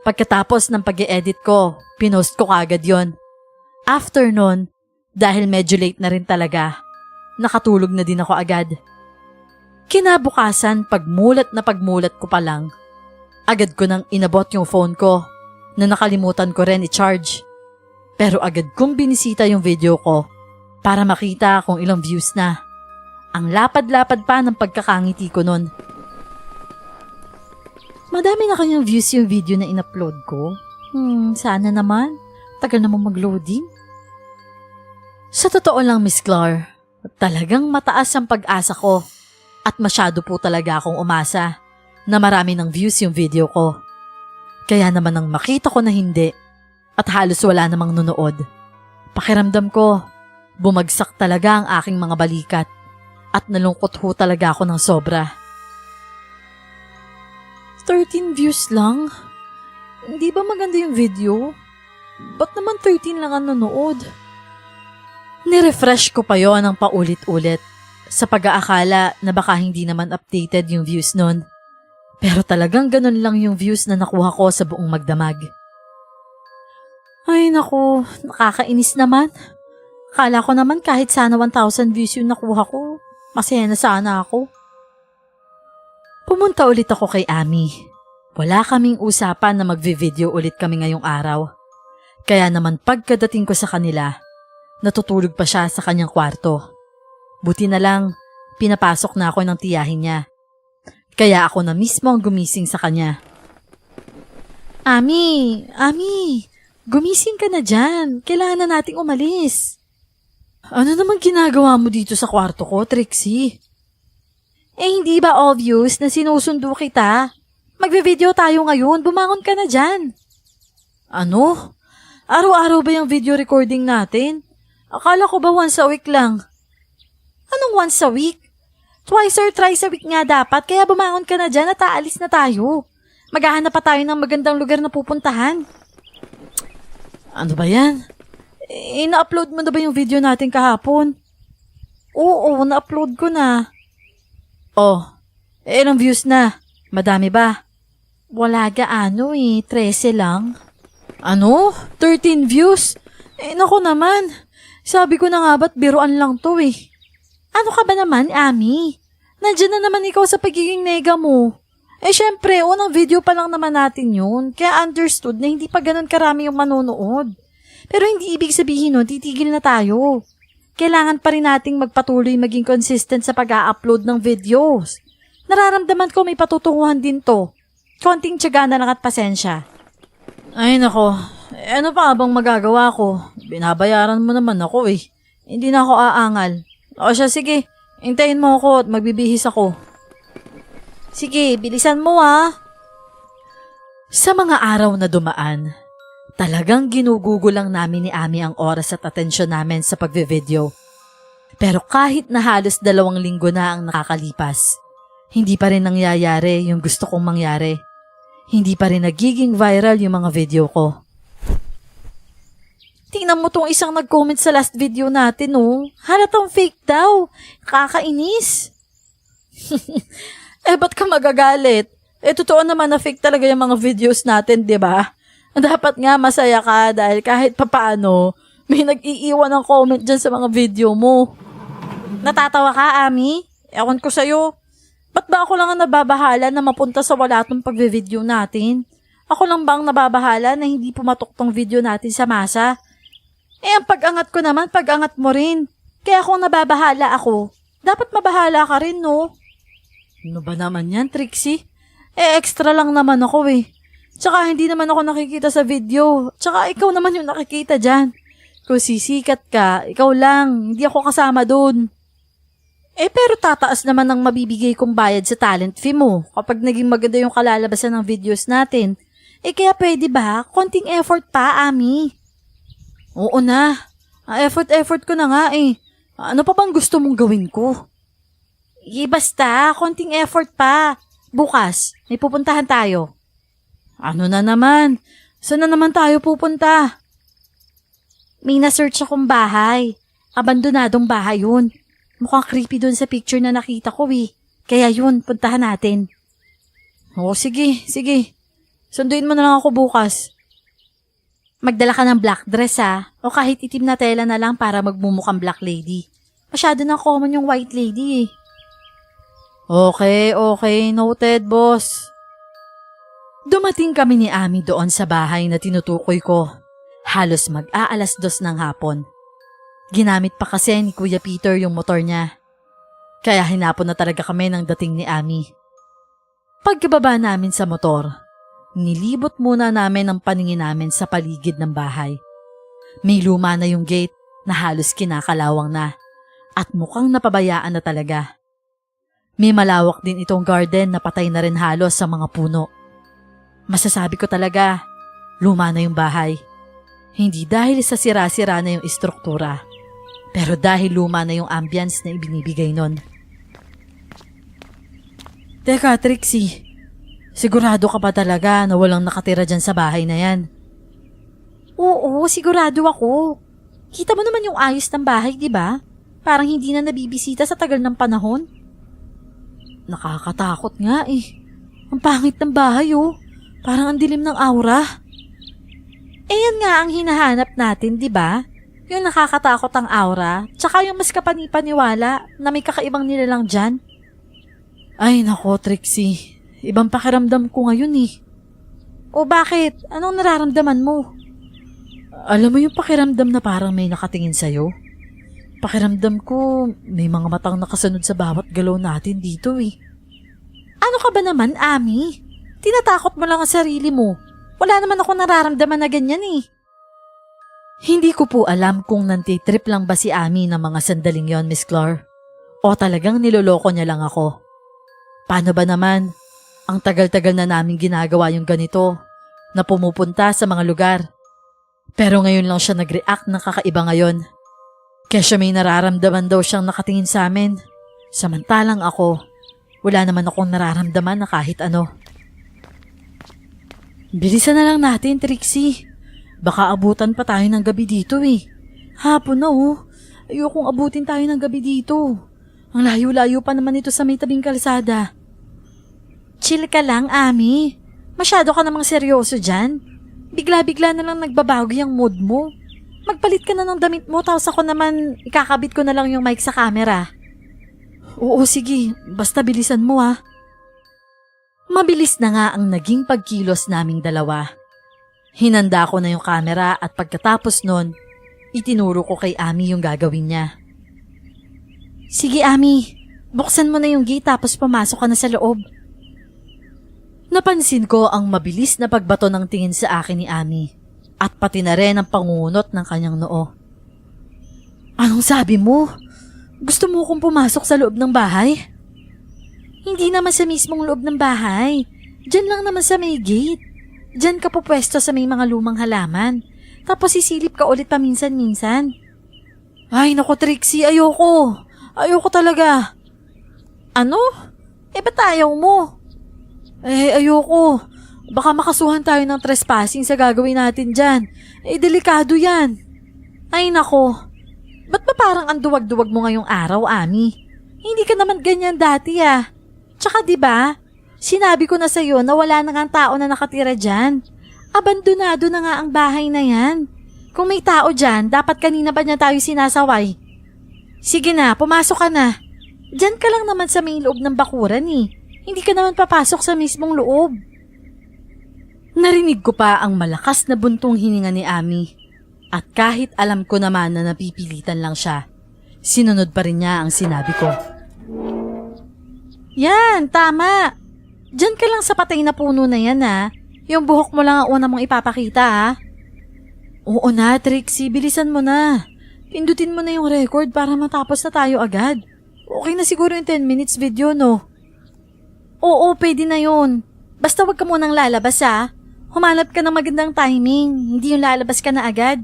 Pagkatapos ng pag-e-edit ko, pinost ko kagad yon. After nun, dahil medyo late na rin talaga, nakatulog na din ako agad. Kinabukasan, pagmulat ko pa lang, agad ko nang inabot yung phone ko na nakalimutan ko rin i-charge. Pero agad kong binisita yung video ko para makita kung ilang views na. Ang lapad-lapad pa ng pagkakangiti ko nun. Madami na kanyang views yung video na in-upload ko. Sana naman. Tagal naman mag-loading. Sa totoo lang, Miss Clar, talagang mataas ang pag-asa ko at masyado po talaga akong umasa na marami ng views yung video ko. Kaya naman nang makita ko na hindi at halos wala namang nunood, pakiramdam ko, bumagsak talaga ang aking mga balikat at nalungkot ho talaga ako ng sobra. 13 views lang? Hindi ba maganda yung video? Ba't naman 13 lang ang nanood? Nirefresh ko pa yon ng paulit-ulit sa pag-aakala na baka hindi naman updated yung views nun. Pero talagang ganun lang yung views na nakuha ko sa buong magdamag. Ay naku, nakakainis naman. Akala ko naman kahit sana 1,000 views yung nakuha ko, masaya na sana ako. Pumunta ulit ako kay Ami. Wala kaming usapan na magvi-video ulit kami ngayong araw. Kaya naman pagkadating ko sa kanila, natutulog pa siya sa kanyang kwarto. Buti na lang, pinapasok na ako ng tiyahin niya. Kaya ako na mismo ang gumising sa kanya. Ami, gumising ka na dyan. Kailangan na nating umalis. Ano naman ginagawa mo dito sa kwarto ko, Trixie? Hindi ba obvious na sinusundo kita? Magbe-video tayo ngayon, bumangon ka na dyan. Ano? Araw-araw ba yung video recording natin? Akala ko ba once a week lang? Anong once a week? Twice or thrice a week nga dapat, kaya bumangon ka na dyan at aalis na tayo. Maghahanap pa tayo ng magandang lugar na pupuntahan. Ano ba yan? Na-upload mo na ba yung video natin kahapon? Oo, na-upload ko na. Oh, ilang views na? Madami ba? Wala gaano 13 lang. Ano? 13 views? Naku naman. Sabi ko na nga ba't biruan lang to Ano ka ba naman, Ami? Nandiyan na naman ikaw sa pagiging nega mo. Syempre, unang video pa lang naman natin yun. Kaya understood na hindi pa ganun karami yung manonood. Pero hindi ibig sabihin nun, titigil na tayo. Kailangan pa rin nating magpatuloy maging consistent sa pag-a-upload ng videos. Nararamdaman ko may patutunguhan din to. Konting tiyaga na lang at pasensya. Ay nako, ano pa bang magagawa ko? Binabayaran mo naman ako Hindi na ako aangal. O siya, sige. Hintayin mo ako at magbibihis ako. Sige, bilisan mo Sa mga araw na dumaan, talagang ginugugulang namin ni Ami ang oras at atensyon namin sa pagbe-video. Pero kahit na halos 2 linggo na ang nakakalipas, hindi pa rin nangyayari yung gusto kong mangyari. Hindi pa rin nagiging viral yung mga video ko. Tingnan mo tong isang nag-comment sa last video natin, Halatang fake daw. Kakainis. Ba't ka magagalit? Totoo naman na fake talaga yung mga videos natin, di ba? Dapat nga masaya ka dahil kahit papaano, may nag-iiwan ng comment dyan sa mga video mo. Natatawa ka, Ami? Ewan ko sa'yo. Ba't ba ako lang ang nababahala na mapunta sa wala tong pagbe-video natin? Ako lang ba ang nababahala na hindi pumatok tong video natin sa masa? Ang pag-angat ko naman, pag-angat mo rin. Kaya kung nababahala ako, dapat mabahala ka rin, no? Ano ba naman yan, Trixie? Extra lang naman ako Tsaka hindi naman ako nakikita sa video. Tsaka ikaw naman yung nakikita dyan. Kung sisikat ka, ikaw lang. Hindi ako kasama dun. Pero tataas naman ang mabibigay kong bayad sa talent fee mo kapag naging maganda yung kalalabasan ng videos natin. Kaya pwede ba? Konting effort pa, Ami. Oo na. Effort ko na nga Ano pa bang gusto mong gawin ko? Basta, konting effort pa. Bukas, may pupuntahan tayo. Ano na naman? Saan na naman tayo pupunta? May na-search akong bahay. Abandonadong bahay yun. Mukhang creepy dun sa picture na nakita ko Kaya yun, puntahan natin. Oo, sige. Sunduin mo na lang ako bukas. Magdala ka ng black dress o kahit itim na tela na lang para magmumukhang black lady. Masyado na common yung white lady Okay, noted, boss. Dumating kami ni Ami doon sa bahay na tinutukoy ko. Halos mag-aalas 2 ng hapon. Ginamit pa kasi ni Kuya Peter yung motor niya. Kaya hinapon na talaga kami ng dating ni Ami. Pagkababa namin sa motor, nilibot muna namin ang paningin namin sa paligid ng bahay. May luma na yung gate na halos kinakalawang na at mukhang napabayaan na talaga. May malawak din itong garden na patay na rin halos sa mga puno. Masasabi ko talaga, luma na yung bahay. Hindi dahil sa sira-sira na yung istruktura, pero dahil luma na yung ambience na ibinibigay nun. Teka, Trixie, sigurado ka ba talaga na walang nakatira dyan sa bahay na yan? Oo, sigurado ako. Kita mo naman yung ayos ng bahay, di ba? Parang hindi na nabibisita sa tagal ng panahon. Nakakatakot nga eh. Ang pangit ng bahay oh. Parang ang dilim ng aura. Eh yan nga ang hinahanap natin, di ba? Yung nakakatakot ang aura, tsaka yung mas kapani-paniwala na may kakaibang nilalang dyan. Ay nako, Trixie. Ibang pakiramdam ko ngayon eh. O bakit? Anong nararamdaman mo? Alam mo yung pakiramdam na parang may nakatingin sa'yo? Pakiramdam ko may mga matang nakasunod sa bawat galaw natin dito eh. Ano ka ba naman, Ami? Tinatakot mo lang ang sarili mo. Wala naman ako nararamdaman na ganyan eh. Hindi ko po alam kung nantitrip lang ba si Ami ng mga sandaling yon, Miss Clar. O talagang niloloko niya lang ako. Paano ba naman? Ang tagal-tagal na namin ginagawa yung ganito, na pumupunta sa mga lugar. Pero ngayon lang siya nag-react ng kakaiba ngayon. Kesyo may nararamdaman daw siyang nakatingin sa amin. Samantalang ako, wala naman akong nararamdaman na kahit ano. Bilisan na lang natin, Trixie. Baka abutan pa tayo ng gabi dito eh. Hapon na oh. Ayokong abutin tayo ng gabi dito. Ang layo-layo pa naman ito sa may tabing kalsada. Chill ka lang, Ami. Masyado ka namang seryoso dyan. Bigla-bigla na lang nagbabago yung mood mo. Magpalit ka na ng damit mo, tapos ako naman ikakabit ko na lang yung mic sa camera. Oo, sige. Basta bilisan mo ah. Mabilis na nga ang naging pagkilos naming dalawa. Hinanda ko na yung camera at pagkatapos nun, itinuro ko kay Ami yung gagawin niya. Sige Ami, buksan mo na yung gate tapos pumasok ka na sa loob. Napansin ko ang mabilis na pagbato ng tingin sa akin ni Ami at pati na rin ang pangunot ng kanyang noo. Anong sabi mo? Gusto mo kong pumasok sa loob ng bahay? Hindi naman sa mismong loob ng bahay. Diyan lang naman sa may gate. Diyan ka pupwesto sa may mga lumang halaman. Tapos sisilip ka ulit paminsan-minsan. Ay naku Trixie, ayoko. Ayoko talaga. Ano? Ba't ayaw mo? Ayoko. Baka makasuhan tayo ng trespassing sa gagawin natin dyan. Delikado yan. Ay nako. Ba't ba parang ang duwag-duwag mo ngayong araw, Ami? Hindi ka naman ganyan dati ah. Tsaka diba, sinabi ko na sa'yo na wala na nga tao na nakatira dyan. Abandonado na nga ang bahay na yan. Kung may tao dyan, dapat kanina pa niya tayo sinasaway. Sige na, pumasok ka na. Dyan ka lang naman sa may loob ng bakuran eh. Hindi ka naman papasok sa mismong loob. Narinig ko pa ang malakas na buntong hininga ni Ami. At kahit alam ko naman na napipilitan lang siya, sinunod pa rin niya ang sinabi ko. Yan, tama. Diyan ka lang sa patay na puno na yan ha. Yung buhok mo lang ang una mong ipapakita ha. Oo na, Trixie, bilisan mo na. Pindutin mo na yung record para matapos na tayo agad. Okay na siguro yung 10 minutes video, no? Oo, pwede na yun. Basta wag ka munang lalabas ha. Humanap ka ng magandang timing, hindi yung lalabas ka na agad.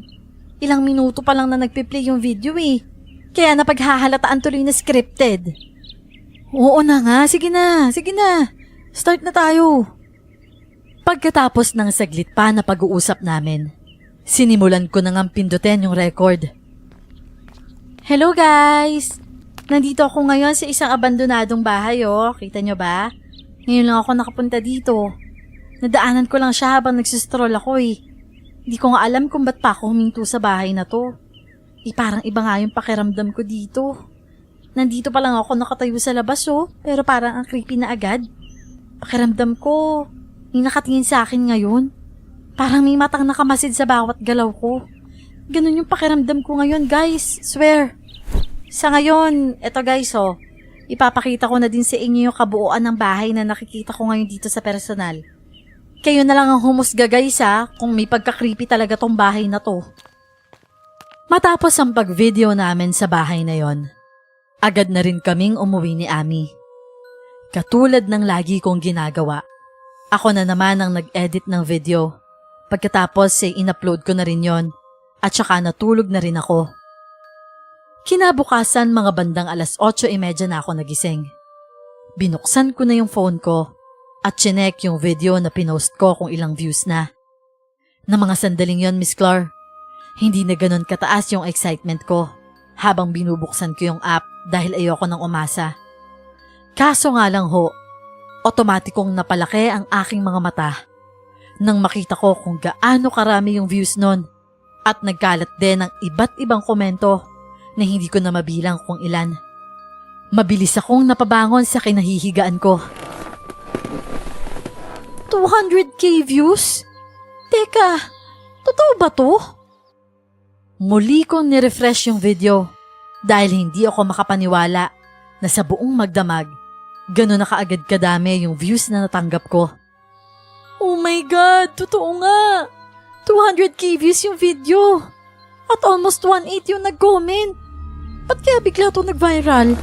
Ilang minuto pa lang na nagpi-play yung video eh. Kaya napaghahalataan tuloy na scripted. Oo na nga, sige na. Start na tayo. Pagkatapos ng saglit pa na pag-uusap namin, sinimulan ko na ngang pindutin yung record. Hello guys! Nandito ako ngayon sa isang abandonadong bahay oh. Kita nyo ba? Ngayon lang ako nakapunta dito. Nadaanan ko lang siya habang nagsistroll ako eh. Hindi ko nga alam kung ba't pa ako huminto sa bahay na to. Parang iba nga yung pakiramdam ko dito. Nandito pa lang ako nakatayo sa labas oh, pero parang ang creepy na agad. Pakiramdam ko, may nakatingin sa akin ngayon. Parang may matang nakamasid sa bawat galaw ko. Ganun yung pakiramdam ko ngayon, guys. Swear. Sa ngayon, eto guys, ipapakita ko na din sa inyo yung kabuuan ng bahay na nakikita ko ngayon dito sa personal. Kayo na lang ang humusga, guys, kung may pagka-creepy talaga tong bahay na to. Matapos ang pag-video namin sa bahay na yon, agad na rin kaming umuwi ni Ami. Katulad ng lagi kong ginagawa, ako na naman ang nag-edit ng video. Pagkatapos in-upload ko na rin yon at saka natulog na rin ako. Kinabukasan mga bandang 8:30 na ako nagising. Binuksan ko na yung phone ko at chinek yung video na pinost ko kung ilang views na. Na mga sandaling yon, Miss Clar, hindi na ganun kataas yung excitement ko habang binubuksan ko yung app dahil ayoko nang umasa. Kaso nga lang otomatikong napalaki ang aking mga mata nang makita ko kung gaano karami yung views nun at nagkalat din ng iba't ibang komento na hindi ko na mabilang kung ilan. Mabilis akong napabangon sa kinahihigaan ko. 200k views? Teka, totoo ba to? Muli kong nirefresh yung video dahil hindi ako makapaniwala na sa buong magdamag, gano'n na kaagad kadami yung views na natanggap ko. Oh my God, totoo nga! 200k views yung video at almost 1.8 yung nag-comment. Ba't kaya bigla ito nag-viral?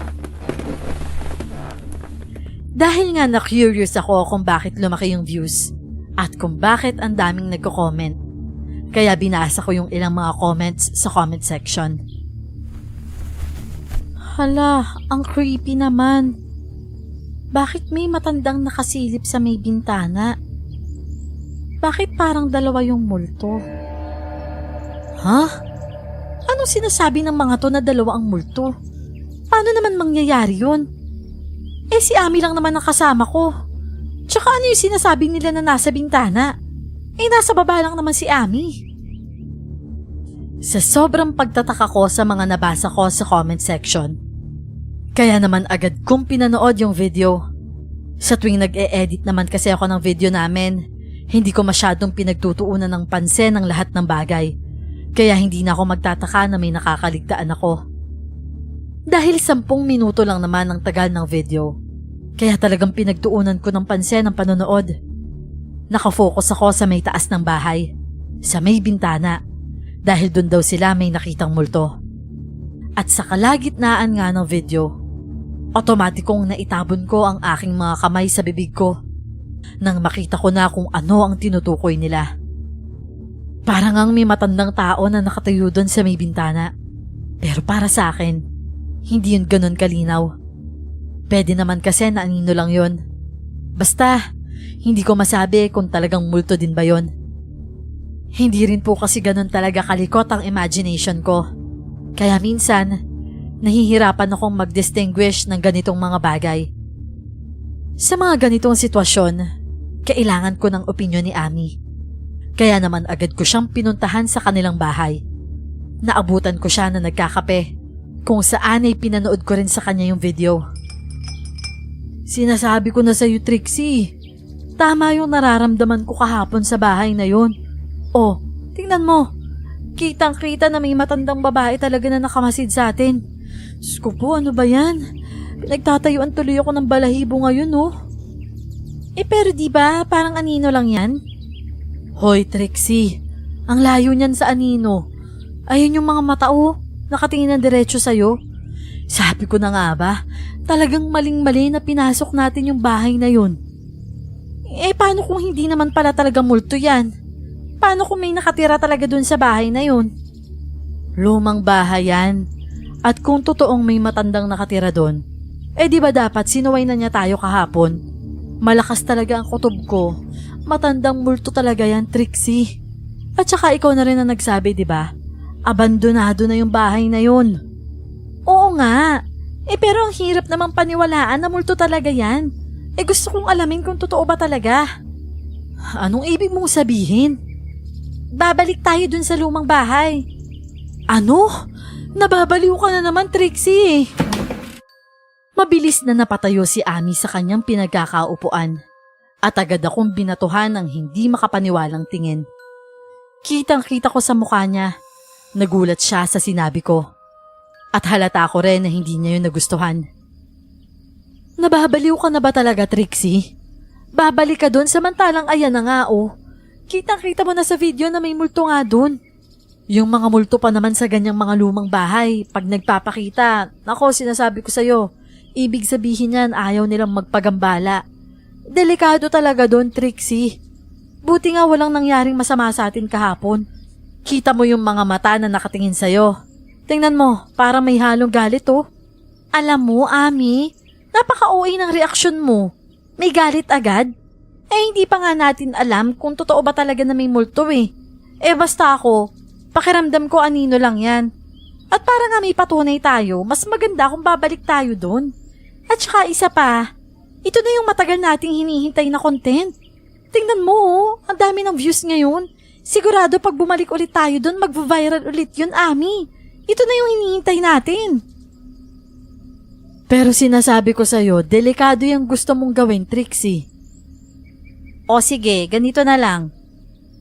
Dahil nga na-curious ako kung bakit lumaki yung views at kung bakit ang daming nagko-comment. Kaya binasa ko yung ilang mga comments sa comment section. Hala, ang creepy naman. Bakit may matandang nakasilip sa may bintana? Bakit parang dalawa yung multo? Ha? Anong sinasabi ng mga to na dalawa ang multo? Paano naman mangyayari yun? Si Ami lang naman ang kasama ko. Tsaka ano yung sinasabi nila na nasa bintana? Nasa baba lang naman si Ami. Sa sobrang pagtataka ko sa mga nabasa ko sa comment section, kaya naman agad kong pinanood yung video. Sa tuwing nag-e-edit naman kasi ako ng video namin, hindi ko masyadong pinagtutuunan ng pansin ng lahat ng bagay. Kaya hindi na ako magtataka na may nakakaligtaan ako. Dahil 10 minuto lang naman ang tagal ng video, kaya talagang pinagtuunan ko ng pansin ang panonood. Nakafocus ako sa may taas ng bahay, sa may bintana, dahil dun daw sila may nakitang multo. At sa kalagitnaan nga ng video, otomatikong naitabon ko ang aking mga kamay sa bibig ko nang makita ko na kung ano ang tinutukoy nila. Parang ang may matandang tao na nakatayo dun sa may bintana. Pero para sa akin, hindi yun ganun kalinaw. Pwede naman kasi na anino lang yun. Basta, hindi ko masabi kung talagang multo din ba yun. Hindi rin po kasi ganun talaga kalikot ang imagination ko. Kaya minsan, nahihirapan akong mag-distinguish ng ganitong mga bagay. Sa mga ganitong sitwasyon, kailangan ko ng opinyon ni Ami. Kaya naman agad ko siyang pinuntahan sa kanilang bahay. Naabutan ko siya na nagkakape, kung saan ay pinanood ko rin sa kanya yung video. Sinasabi ko na sa'yo, Trixie. Tama yung nararamdaman ko kahapon sa bahay na yun. Oh, tingnan mo. Kitang-kita na may matandang babae talaga na nakamasid sa atin. Diyos ko po, ano ba yan? Pinagtatayuan tuloy ako ng balahibo ngayon, oh. Pero diba, parang anino lang yan? Hoy, Trixie. Ang layo niyan sa anino. Ayun yung mga mata, oh. Nakatingin ng diretso sa'yo. Sabi ko na nga ba, talagang maling-mali na pinasok natin yung bahay na yun. Paano kung hindi naman pala talaga multo yan? Paano kung may nakatira talaga dun sa bahay na yun? Lumang bahay yan. At kung totoong may matandang nakatira dun, di ba dapat sinuway na niya tayo kahapon? Malakas talaga ang kutob ko. Matandang multo talaga yan, Trixie. At saka ikaw na rin ang nagsabi, di ba? Abandonado na yung bahay na yun. Oo nga. Pero ang hirap namang paniwalaan na multo talaga yan. Gusto kong alamin kung totoo ba talaga. Anong ibig mong sabihin? Babalik tayo dun sa lumang bahay. Ano? Nababaliw ka na naman, Trixie. Mabilis na napatayo si Ami sa kanyang pinagkakaupuan at agad akong binatuhan ng hindi makapaniwalang tingin. Kitang-kita ko sa mukha niya. Nagulat siya sa sinabi ko. At halata ko rin na hindi niya yun nagustuhan. Nababaliw ka na ba talaga, Trixie? Babalik ka dun samantalang ayan na nga oh. Kitang-kita mo na sa video na may multo nga dun. Yung mga multo pa naman sa ganyang mga lumang bahay, pag nagpapakita, nako sinasabi ko sa'yo, ibig sabihin yan ayaw nilang magpagambala. Delikado talaga dun, Trixie. Buti nga walang nangyaring masama sa atin kahapon. Kita mo yung mga mata na nakatingin sa'yo. Tingnan mo, parang may halong galit oh. Alam mo, Ami, napaka-OA ng reaksyon mo. May galit agad? Eh hindi pa nga natin alam kung totoo ba talaga na may multo eh. Eh basta ako, pakiramdam ko anino lang yan. At para nga may patunay tayo, mas maganda kung babalik tayo doon. At saka isa pa, ito na yung matagal nating hinihintay na content. Tingnan mo oh, ang dami ng views ngayon. Sigurado pag bumalik ulit tayo doon, mag-viral ulit yun, Ami. Ito na yung hinihintay natin. Pero sinasabi ko sa'yo, delikado yung gusto mong gawin, Trixie. O sige, ganito na lang.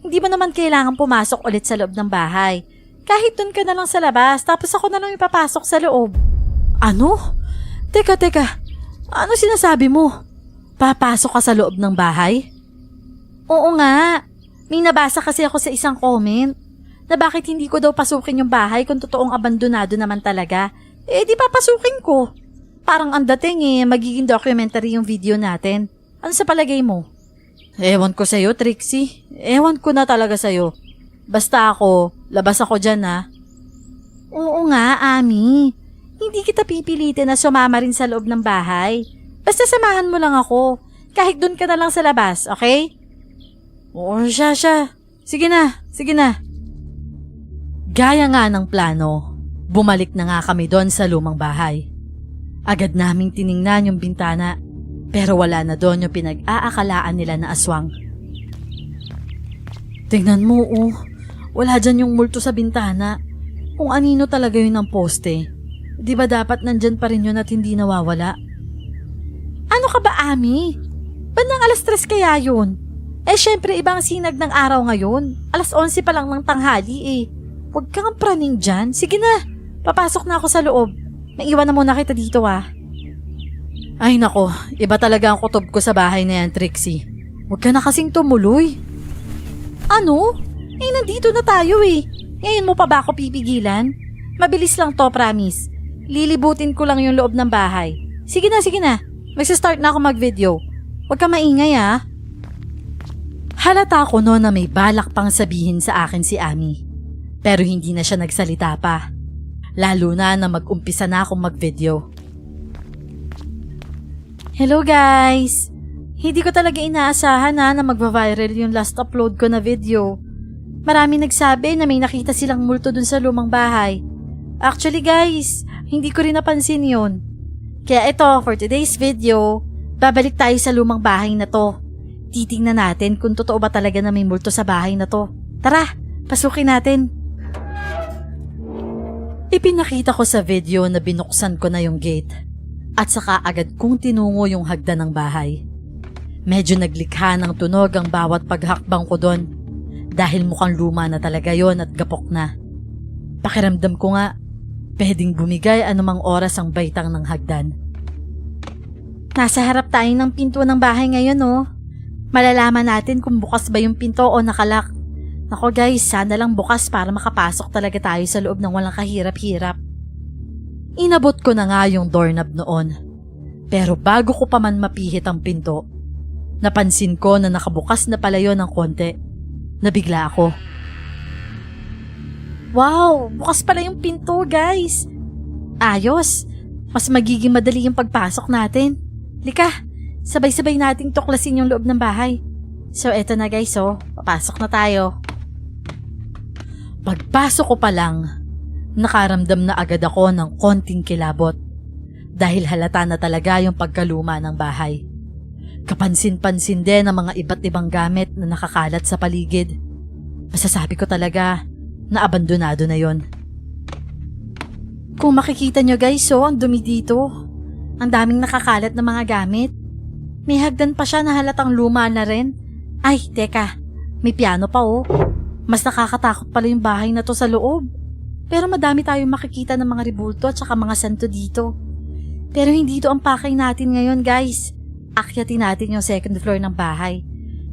Hindi mo naman kailangan pumasok ulit sa loob ng bahay. Kahit dun ka na lang sa labas, tapos ako na lang ipapasok sa loob. Ano? Teka. Ano sinasabi mo? Papasok ka sa loob ng bahay? Oo nga. May nabasa kasi ako sa isang comment na bakit hindi ko daw pasukin yung bahay kung totoong abandonado naman talaga. Eh di papasukin ko. Parang ang dating magiging documentary yung video natin. Ano sa palagay mo? Ewan ko sa'yo, Trixie. Ewan ko na talaga sa'yo. Basta ako, labas ako dyan ha. Oo nga, Ami. Hindi kita pipilitin na sumama rin sa loob ng bahay. Basta samahan mo lang ako. Kahit dun ka na lang sa labas, okay? Oo, siya. Sige na. Gaya nga ng plano, bumalik na nga kami doon sa lumang bahay. Agad naming tiningnan yung bintana, pero wala na doon yung pinag-aakalaan nila na aswang. Tingnan mo oh, wala dyan yung multo sa bintana. Kung anino talaga yun ang poste. Di ba dapat nandyan pa rin yun at hindi nawawala? Ano ka ba, Ami? Bandang alas 3 kaya yun? Eh syempre ibang sinag ng araw ngayon. Alas 11 pa lang ng tanghali eh. Huwag kang praning dyan. Sige na, papasok na ako sa loob. Maiwan na muna kita dito ah. Ay nako, iba talaga ang kutob ko sa bahay na yan, Trixie. Huwag ka na kasing tumuloy. Ano? Eh nandito na tayo eh. Ngayon mo pa ba ako pipigilan? Mabilis lang to, promise. Lilibutin ko lang yung loob ng bahay. Sige na. Magsistart na ako mag-video. Huwag ka maingay ah. Halata ko no na may balak pang sabihin sa akin si Ami. Pero hindi na siya nagsalita pa. Lalo na mag-umpisa na akong mag-video. Hello guys! Hindi ko talaga inaasahan na magva-viral yung last upload ko na video. Marami nagsabi na may nakita silang multo dun sa lumang bahay. Actually guys, hindi ko rin napansin yun. Kaya ito, for today's video, babalik tayo sa lumang bahay na to. Titingnan natin kung totoo ba talaga na may multo sa bahay na to. Tara, pasukin natin. Ipinakita ko sa video na binuksan ko na yung gate at saka agad kong tinungo yung hagdan ng bahay. Medyo naglikha ng tunog ang bawat paghakbang ko doon dahil mukhang luma na talaga yon at gapok na. Pakiramdam ko nga, pwedeng bumigay anumang oras ang baitang ng hagdan. Nasa harap tayo ng pinto ng bahay ngayon oh. Malalaman natin kung bukas ba yung pinto o nakalak. Nako guys, sana lang bukas para makapasok talaga tayo sa loob ng walang kahirap-hirap. Inabot ko na nga yung doorknob noon. Pero bago ko pa man mapihit ang pinto, napansin ko na nakabukas na pala yun ng konti. Nabigla ako. Wow, bukas pala yung pinto guys. Ayos, mas magiging madali yung pagpasok natin. Lika, sabay-sabay nating tuklasin yung loob ng bahay. So eto na guys oh, papasok na tayo. Pagpasok ko pa lang, nakaramdam na agad ako ng konting kilabot dahil halata na talaga yung pagkaluma ng bahay. Kapansin-pansin din ang mga iba't ibang gamit na nakakalat sa paligid. Masasabi ko talaga na abandonado na yon. Kung makikita nyo guys ang dumi dito. Ang daming nakakalat na mga gamit. May hagdan pa siya na halatang luma na rin. Ay, teka, may piano pa oh. Mas nakakatakot pala yung bahay na to sa loob. Pero madami tayong makikita ng mga rebulto at saka mga santo dito. Pero hindi to ang pakay natin ngayon, guys. Akyatin natin yung second floor ng bahay.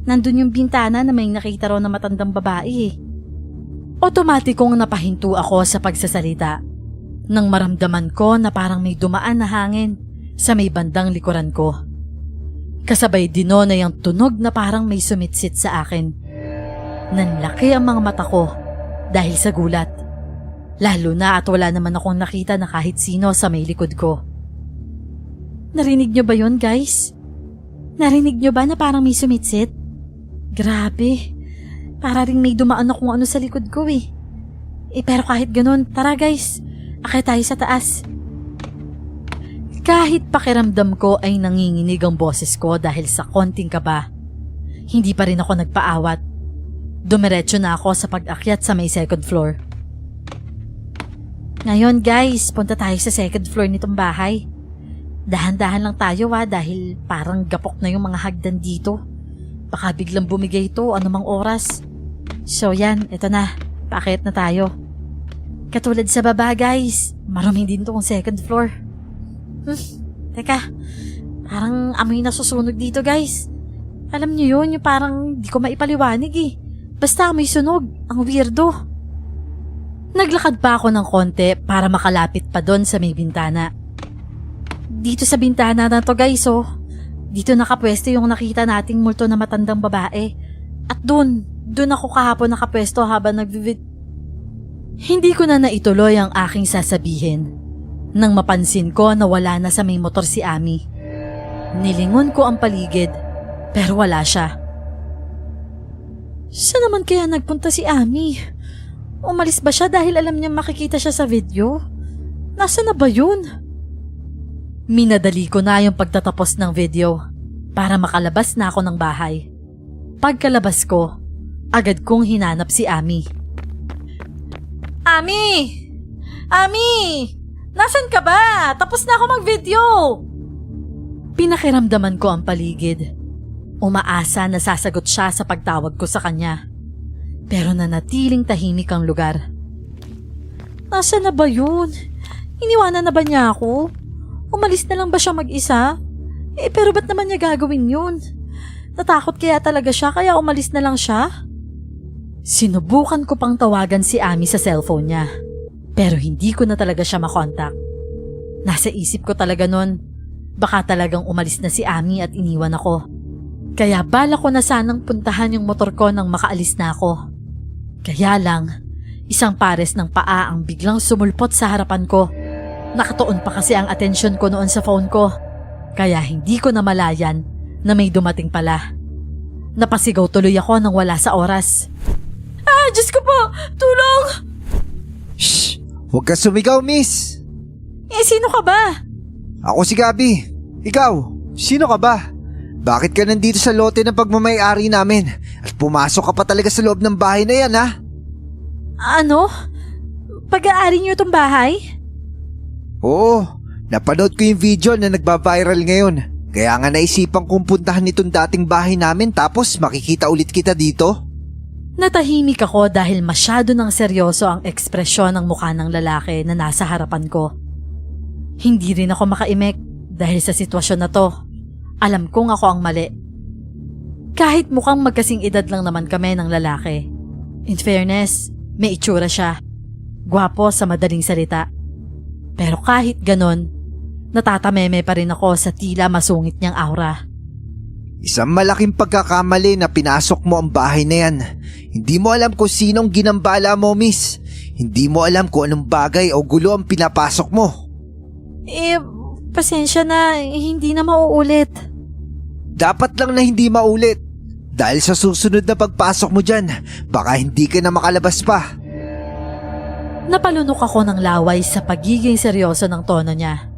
Nandun yung bintana na may nakita raw na matandang babae eh. Otomatikong napahinto ako sa pagsasalita. Nang maramdaman ko na parang may dumaan na hangin sa may bandang likuran ko. Kasabay din nun ay ang tunog na parang may sumitsit sa akin. Nanlaki ang mga mata ko dahil sa gulat. Lalo na at wala naman akong nakita na kahit sino sa may likod ko. Narinig nyo ba yun, guys? Narinig nyo ba na parang may sumitsit? Grabe. Para ring may dumaan na kung ano sa likod ko eh. Pero kahit ganun, tara guys. Akyat tayo sa taas. Kahit pakiramdam ko ay nanginginig ang boses ko dahil sa konting kaba. Hindi pa rin ako nagpaawat. Dumiretso na ako sa pag-akyat sa may second floor. Ngayon guys, punta tayo sa second floor nitong bahay. Dahan-dahan lang tayo dahil parang gapok na yung mga hagdan dito. Baka biglang bumigay ito anumang oras. So yan, ito na. Paakyat na tayo. Katulad sa baba guys, maruming din tong second floor. Teka, parang amoy na susunog dito guys. Alam niyo yun, yung parang di ko maipaliwanag eh. Basta amoy sunog, ang weirdo. Naglakad pa ako ng konti para makalapit pa doon sa may bintana. Dito sa bintana na to guys dito nakapwesto yung nakita nating multo na matandang babae. At doon ako kahapon nakapwesto habang Hindi ko na naituloy ang aking sasabihin. Nang mapansin ko na wala na sa may motor si Ami. Nilingon ko ang paligid, pero wala siya. Saan naman kaya nagpunta si Ami? Umalis ba siya dahil alam niya makikita siya sa video? Nasaan na ba yun? Minadali ko na yung pagtatapos ng video para makalabas na ako ng bahay. Pagkalabas ko, agad kong hinanap si Ami. Ami! Ami! Nasaan ka ba? Tapos na ako mag-video! Pinakiramdaman ko ang paligid. Umaasa na sasagot siya sa pagtawag ko sa kanya. Pero nanatiling tahimik ang lugar. Nasaan na ba yun? Iniwanan na ba niya ako? Umalis na lang ba siya mag-isa? Pero ba't naman niya gagawin yun? Natakot kaya talaga siya kaya umalis na lang siya? Sinubukan ko pang tawagan si Ami sa cellphone niya. Pero hindi ko na talaga siya makontak. Nasa isip ko talaga nun, baka talagang umalis na si Ami at iniwan ako. Kaya bala ko na sanang puntahan yung motor ko nang makaalis na ako. Kaya lang, isang pares ng paa ang biglang sumulpot sa harapan ko. Nakatuon pa kasi ang atensyon ko noon sa phone ko. Kaya hindi ko namalayan na may dumating pala. Napasigaw tuloy ako nang wala sa oras. Diyos ko po! Tulong! Shh! Huwag ka sumigaw, miss! Sino ka ba? Ako si Gabi. Ikaw, sino ka ba? Bakit ka nandito sa lote ng pagmamay-ari namin? At pumasok ka pa talaga sa loob ng bahay na yan, ha? Ano? Pag-aari niyo itong bahay? Oo, napanood ko yung video na nagba-viral ngayon. Kaya nga naisipan kong puntahan itong dating bahay namin tapos makikita ulit kita dito. Natahimik ako dahil masyado ng seryoso ang ekspresyon ng mukha ng lalaki na nasa harapan ko. Hindi rin ako makaimek dahil sa sitwasyon na to. Alam kong ako ang mali. Kahit mukhang magkasing edad lang naman kami ng lalaki. In fairness, may itsura siya. Gwapo sa madaling salita. Pero kahit ganon, natatameme pa rin ako sa tila masungit niyang aura. Isang malaking pagkakamali na pinasok mo ang bahay na yan. Hindi mo alam kung sinong ginambala mo, miss. Hindi mo alam kung anong bagay o gulo ang pinapasok mo. Pasensya na, hindi na mauulit. Dapat lang na hindi maulit. Dahil sa susunod na pagpasok mo dyan, baka hindi ka na makalabas pa. Napalunok ako ng laway sa pagiging seryoso ng tono niya.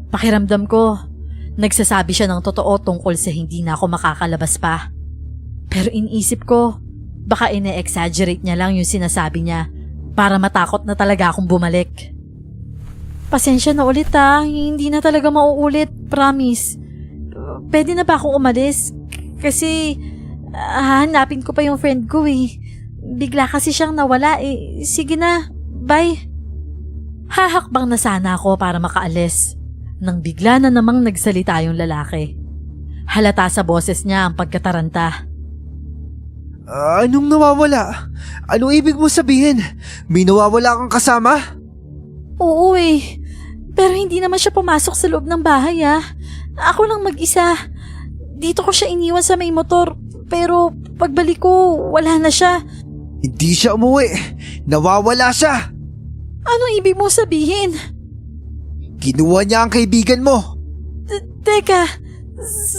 Pakiramdam ko, nagsasabi siya ng totoo tungkol sa hindi na ako makakalabas pa. Pero inisip ko, baka ine-exaggerate niya lang yung sinasabi niya para matakot na talaga akong bumalik. Pasensya na ulit hindi na talaga mauulit, promise. Pwede na ba akong umalis? Kasi hahanapin ko pa yung friend ko eh. Bigla kasi siyang nawala eh. Sige na, bye. Hahakbang na sana ako para makaalis. Nang bigla na namang nagsalita yung lalaki. Halata sa boses niya ang pagkataranta. Anong nawawala? Anong ibig mo sabihin? May nawawala kang kasama? Oo eh. Pero hindi naman siya pumasok sa loob ng bahay ah. Ako lang mag-isa. Dito ko siya iniwan sa may motor. Pero pagbalik ko, wala na siya. Hindi siya umuwi. Nawawala siya. Anong ibig mo sabihin? Kinuha niya ang kaibigan mo. Teka,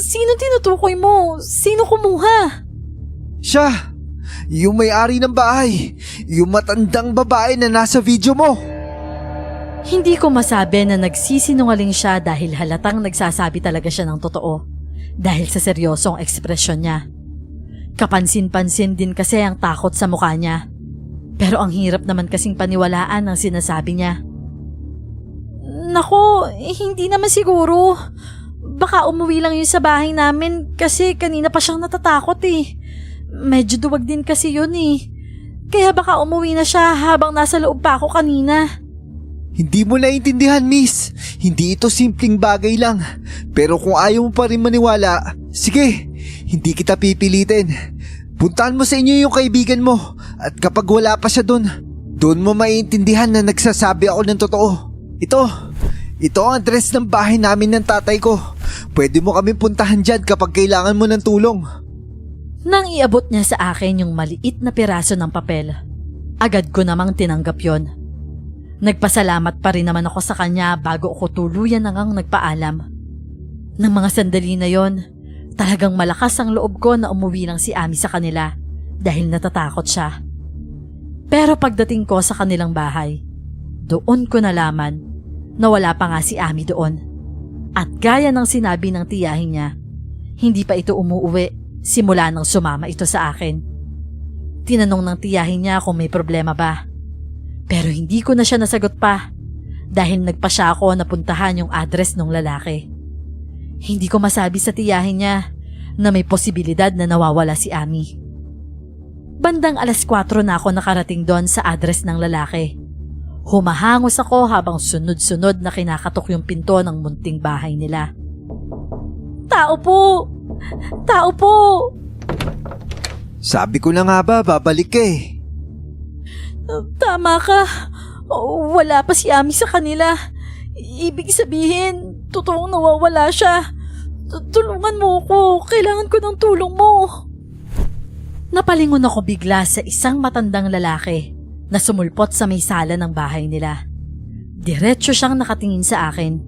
sino tinutukoy mo? Sino kumuha? Siya. Yung may-ari ng bahay. Yung matandang babae na nasa video mo. Hindi ko masabi na nagsisinungaling siya dahil halatang nagsasabi talaga siya ng totoo. Dahil sa seryosong ekspresyon niya. Kapansin-pansin din kasi ang takot sa mukha niya. Pero ang hirap naman kasing paniwalaan ang sinasabi niya. Nako, hindi naman siguro. Baka umuwi lang yun sa bahay namin kasi kanina pa siyang natatakot eh. Medyo duwag din kasi yun eh. Kaya baka umuwi na siya habang nasa loob pa ako kanina. Hindi mo naiintindihan, miss. Hindi ito simpleng bagay lang. Pero kung ayaw mo pa rin maniwala, sige, hindi kita pipilitin. Puntahan mo sa inyo yung kaibigan mo at kapag wala pa siya doon mo maiintindihan na nagsasabi ako ng totoo. Ito ang address ng bahay namin ng tatay ko. Pwede mo kami puntahan dyan kapag kailangan mo ng tulong. Nang iabot niya sa akin yung maliit na piraso ng papel, agad ko namang tinanggap yon. Nagpasalamat pa rin naman ako sa kanya bago ako tuluyan nang nagpaalam. Nang mga sandali na yon, talagang malakas ang loob ko na umuwi lang si Ami sa kanila dahil natatakot siya. Pero pagdating ko sa kanilang bahay, doon ko nalaman na wala pa nga si Ami doon. At gaya ng sinabi ng tiyahin niya, hindi pa ito umuuwi simula nang sumama ito sa akin. Tinanong ng tiyahin niya kung may problema ba. Pero hindi ko na siya nasagot pa dahil nagpa siya ako na puntahan yung address ng lalaki. Hindi ko masabi sa tiyahin niya na may posibilidad na nawawala si Ami. Bandang 4:00 na ako nakarating doon sa address ng lalaki. Humahangos ako habang sunod-sunod na kinakatok yung pinto ng munting bahay nila. Tao po! Tao po! Sabi ko na nga ba, babalik ka eh. Tama ka. Wala pa si Ami sa kanila. Ibig sabihin, totoong nawawala siya. Tulungan mo ko. Kailangan ko ng tulong mo. Napalingon ako bigla sa isang matandang lalaki na sumulpot sa may sala ng bahay nila. Diretso siyang nakatingin sa akin.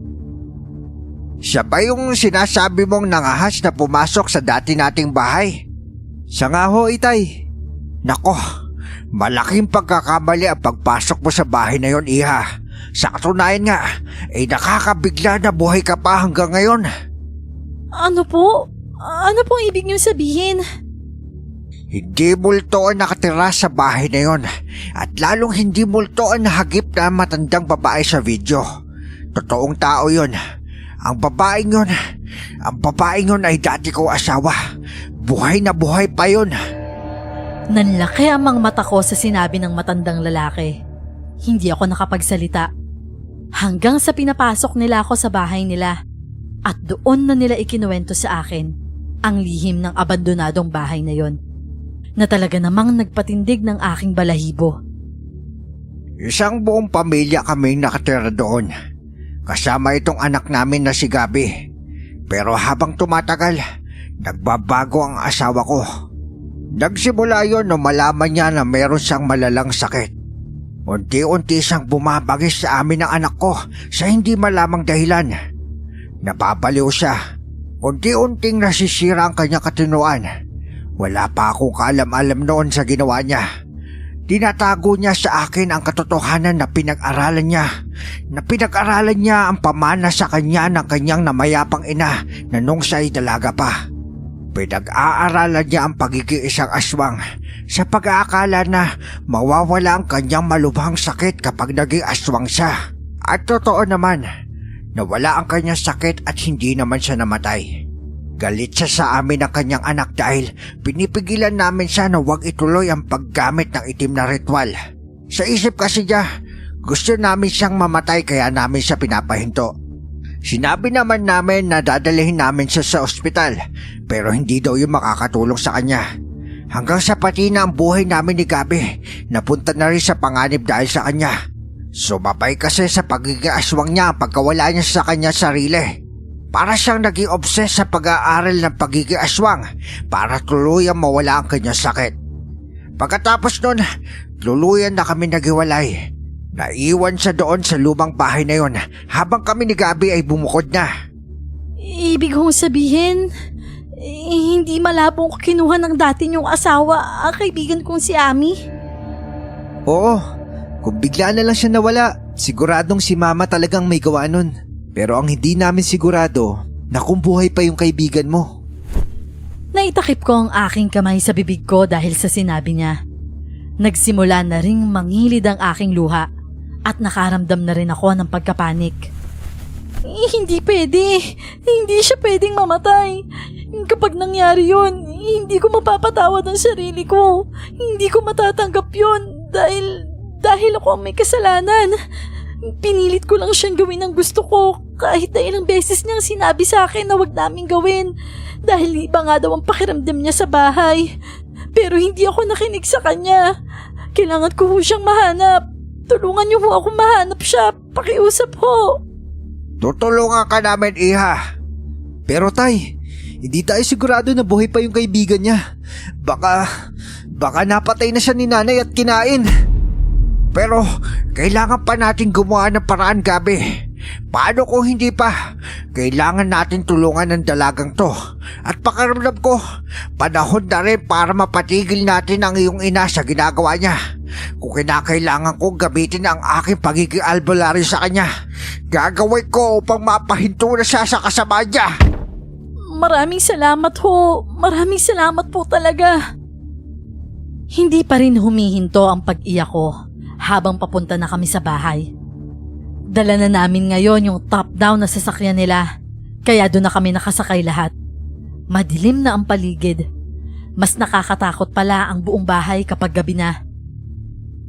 Siya ba yung sinasabi mong nangahas na pumasok sa dati nating bahay? Siya nga ho, itay. Nako, malaking pagkakamali ang pagpasok mo sa bahay na yon, iha. Sa katunayan nga, nakakabigla na buhay ka pa hanggang ngayon. Ano po? Ano pong ibig niyong sabihin? Hindi multo ang nakatira sa bahay na yon at lalong hindi multo ang nahagip na matandang babae sa video. Totoong tao yon. Ang babaeng yon ay dati ko asawa. Buhay na buhay pa yon. Nanlaki ang mga mata ko sa sinabi ng matandang lalaki. Hindi ako nakapagsalita. Hanggang sa pinapasok nila ako sa bahay nila at doon na nila ikinuwento sa akin ang lihim ng abandonadong bahay na yon na talaga namang nagpatindig ng aking balahibo. Isang buong pamilya kaming nakatira doon. Kasama itong anak namin na si Gabi. Pero habang tumatagal, nagbabago ang asawa ko. Nagsimula yon nung malaman niya na meron siyang malalang sakit. Unti-unti siyang bumabagis sa amin ng anak ko sa hindi malamang dahilan. Napapaliw siya. Unti-unting nasisira ang kanyang katinoan. Wala pa akong kaalam-alam noon sa ginawa niya. Tinatago niya sa akin ang katotohanan na pinag-aralan niya ang pamana sa kanya ng kanyang namayapang ina na nung siya'y dalaga pa. Pinag-aaralan niya ang pagiging isang aswang sa pag-aakala na mawawala ang kanyang malubhang sakit kapag naging aswang siya. At totoo naman, nawala ang kanyang sakit at hindi naman siya namatay. Galit siya sa amin ng kanyang anak dahil pinipigilan namin siya na huwag ituloy ang paggamit ng itim na ritual. Sa isip kasi niya, gusto namin siyang mamatay kaya namin siya pinapahinto. Sinabi naman namin na dadalhin namin siya sa ospital pero hindi daw yung makakatulong sa kanya. Hanggang sa pati na ang buhay namin ni Gabi, napunta na rin sa panganib dahil sa kanya. Sumabay kasi sa pagiging aswang niya ang pagkawala niya sa kanya sarili. Para siyang naging obses sa pag-aaral ng pagiging aswang para tuluyang mawala ang kanyang sakit. Pagkatapos nun, tuluyan na kami naghiwalay. Naiwan siya doon sa lumang bahay na yon habang kami ni Gabi ay bumukod na. Ibig kong sabihin, hindi malabong kinuha ng dati niyong asawa ang kaibigan kong si Ami? Oo, kung bigla na lang siya nawala, siguradong si Mama talagang may gawa nun. Pero ang hindi namin sigurado na kung buhay pa yung kaibigan mo. Naitakip ko ang aking kamay sa bibig ko dahil sa sinabi niya. Nagsimula na ring mangilid ang aking luha at nakaramdam na rin ako ng pagkapanik. Hindi pwede. Hindi siya pwedeng mamatay. Kapag nangyari yun, hindi ko mapapatawad ang sarili ko. Hindi ko matatanggap yun dahil ako ang may kasalanan. Pinilit ko lang siyang gawin ang gusto ko kahit na ilang beses niyang sinabi sa akin na wag namin gawin dahil iba nga daw ang pakiramdam niya sa bahay. Pero hindi ako nakinig sa kanya. Kailangan ko ho siyang mahanap. Tulungan niyo ho ako mahanap siya. Pakiusap ho. Tutulungan ka namin, Iha. Pero Tay, hindi tayo sigurado na buhay pa yung kaibigan niya. Baka napatay na siya ni Nanay at kinain. Pero kailangan pa natin gumawa ng paraan, Gabi. Paano kung hindi pa? Kailangan natin tulungan ng dalagang to. At pakiramdam ko, panahon na rin para mapatigil natin ang iyong ina sa ginagawa niya. Kung kinakailangan kong gamitin ang aking pagiging albularyo sa kanya, gagawin ko upang mapahinto na siya sa kasama niya. Maraming salamat ho. Maraming salamat po talaga. Hindi pa rin humihinto ang pag-iyak ko habang papunta na kami sa bahay. Dala na namin ngayon yung top-down na sasakyan nila, kaya doon na kami nakasakay lahat. Madilim na ang paligid. Mas nakakatakot pala ang buong bahay kapag gabi na.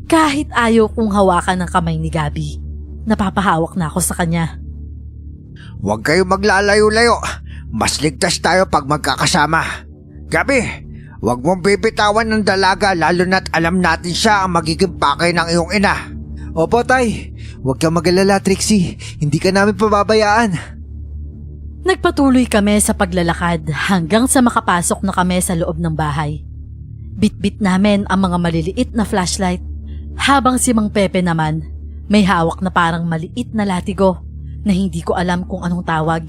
Kahit ayaw kong hawakan ng kamay ni Gabi, napapahawak na ako sa kanya. Huwag kayong maglalayo-layo. Mas ligtas tayo pag magkakasama. Gabi, huwag mong bibitawan ng dalaga lalo na't alam natin siya ang magiging pakay ng iyong ina. Opo, Tay. Huwag kang mag-alala, Trixie. Hindi ka namin pababayaan. Nagpatuloy kami sa paglalakad hanggang sa makapasok na kami sa loob ng bahay. Bitbit namin ang mga maliliit na flashlight habang si Mang Pepe naman may hawak na parang maliit na latigo na hindi ko alam kung anong tawag.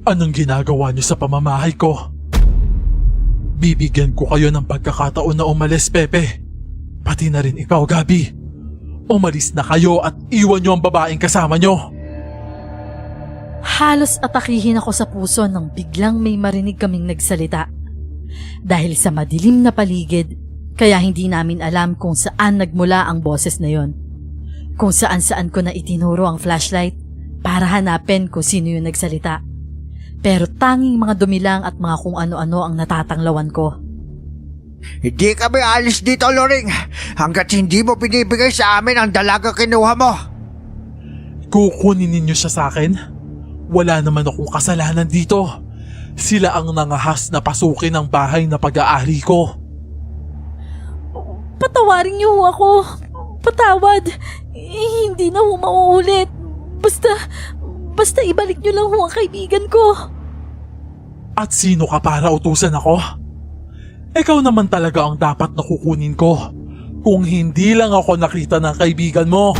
Anong ginagawa niyo sa pamamahay ko? Bibigyan ko kayo ng pagkakataon na umalis, Pepe. Pati na rin ikaw, Gabi. Umalis na kayo at iwan niyo ang babaeng kasama niyo. Halos atakihin ako sa puso nang biglang may marinig kaming nagsalita. Dahil sa madilim na paligid, kaya hindi namin alam kung saan nagmula ang boses na yon. Kung saan ko na itinuro ang flashlight para hanapin kung sino yung nagsalita. Pero tanging mga dumilang at mga kung ano-ano ang natatanglawan ko. Hindi kami alis dito, Loring, hanggat hindi mo binibigay sa amin ang dalaga kinuha mo. Kukunin ninyo siya sa akin? Wala naman akong kasalanan dito. Sila ang nangahas na pasukin ang bahay na pag-aari ko. Patawarin niyo ho ako. Patawad. Hindi na ho mauulit. Basta ibalik niyo lang ho ang kaibigan ko. At sino ka para utusan ako? Ikaw naman talaga ang dapat na kukunin ko. Kung hindi lang ako nakita ng kaibigan mo.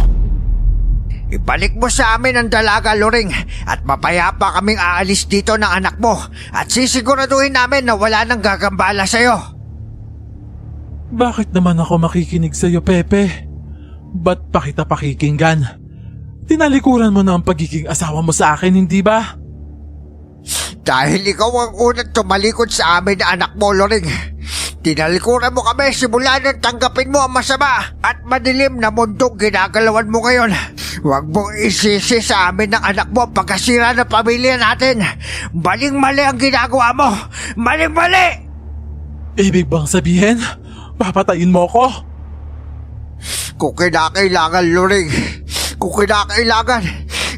Ibalik mo sa amin ang dalaga, Loring, at mapayapa kaming aalis dito ng anak mo at sisiguraduhin namin na wala nang gagambala sa'yo. Bakit naman ako makikinig sa'yo, Pepe? Ba't pa kita pakikinggan? Tinalikuran mo na ang pagiging asawa mo sa akin, hindi ba? Dahil ikaw ang unang tumalikod sa amin na anak mo, Loring. Tinalikuran mo kami simula nang tanggapin mo ang masama at madilim na mundong ginagalawan mo ngayon. Huwag mong isisi sa amin ng anak mo ang pagkasira ng pamilya natin. Maling-mali ang ginagawa mo. Maling-mali! Ibig bang sabihin, papatayin mo ko? Kung kinakailangan, Luring. Kung kinakailangan,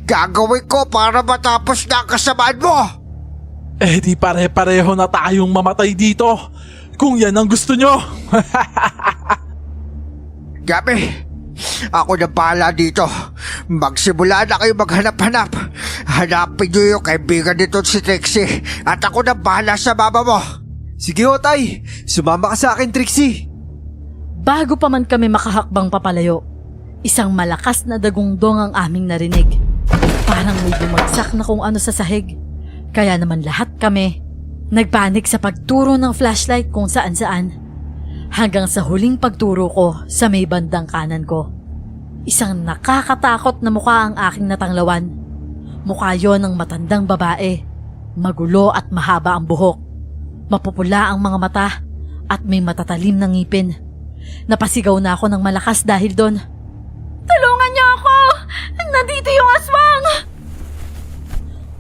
gagawin ko para matapos na ang kasamaan mo. Eh di pare-pareho na tayong mamatay dito. Kung yan ang gusto nyo. Gabi, ako na bahala dito. Magsimula na kayo maghanap-hanap. Hanapin niyo yung kaibigan nito si Trixie at ako na bahala sa mama mo. Sige ho, tay. Sumama ka sa akin, Trixie. Bago pa man kami makahakbang papalayo, isang malakas na dagungdong ang aming narinig. Parang may bumagsak na kung ano sa sahig. Kaya naman lahat kami nagpanik sa pagturo ng flashlight kung saan-saan. Hanggang sa huling pagturo ko sa may bandang kanan ko. Isang nakakatakot na mukha ang aking natanglawan. Mukha yon ng matandang babae. Magulo at mahaba ang buhok. Mapupula ang mga mata at may matatalim na ngipin. Napasigaw na ako ng malakas dahil doon. Tulungan niyo ako! Nandito yung aswang!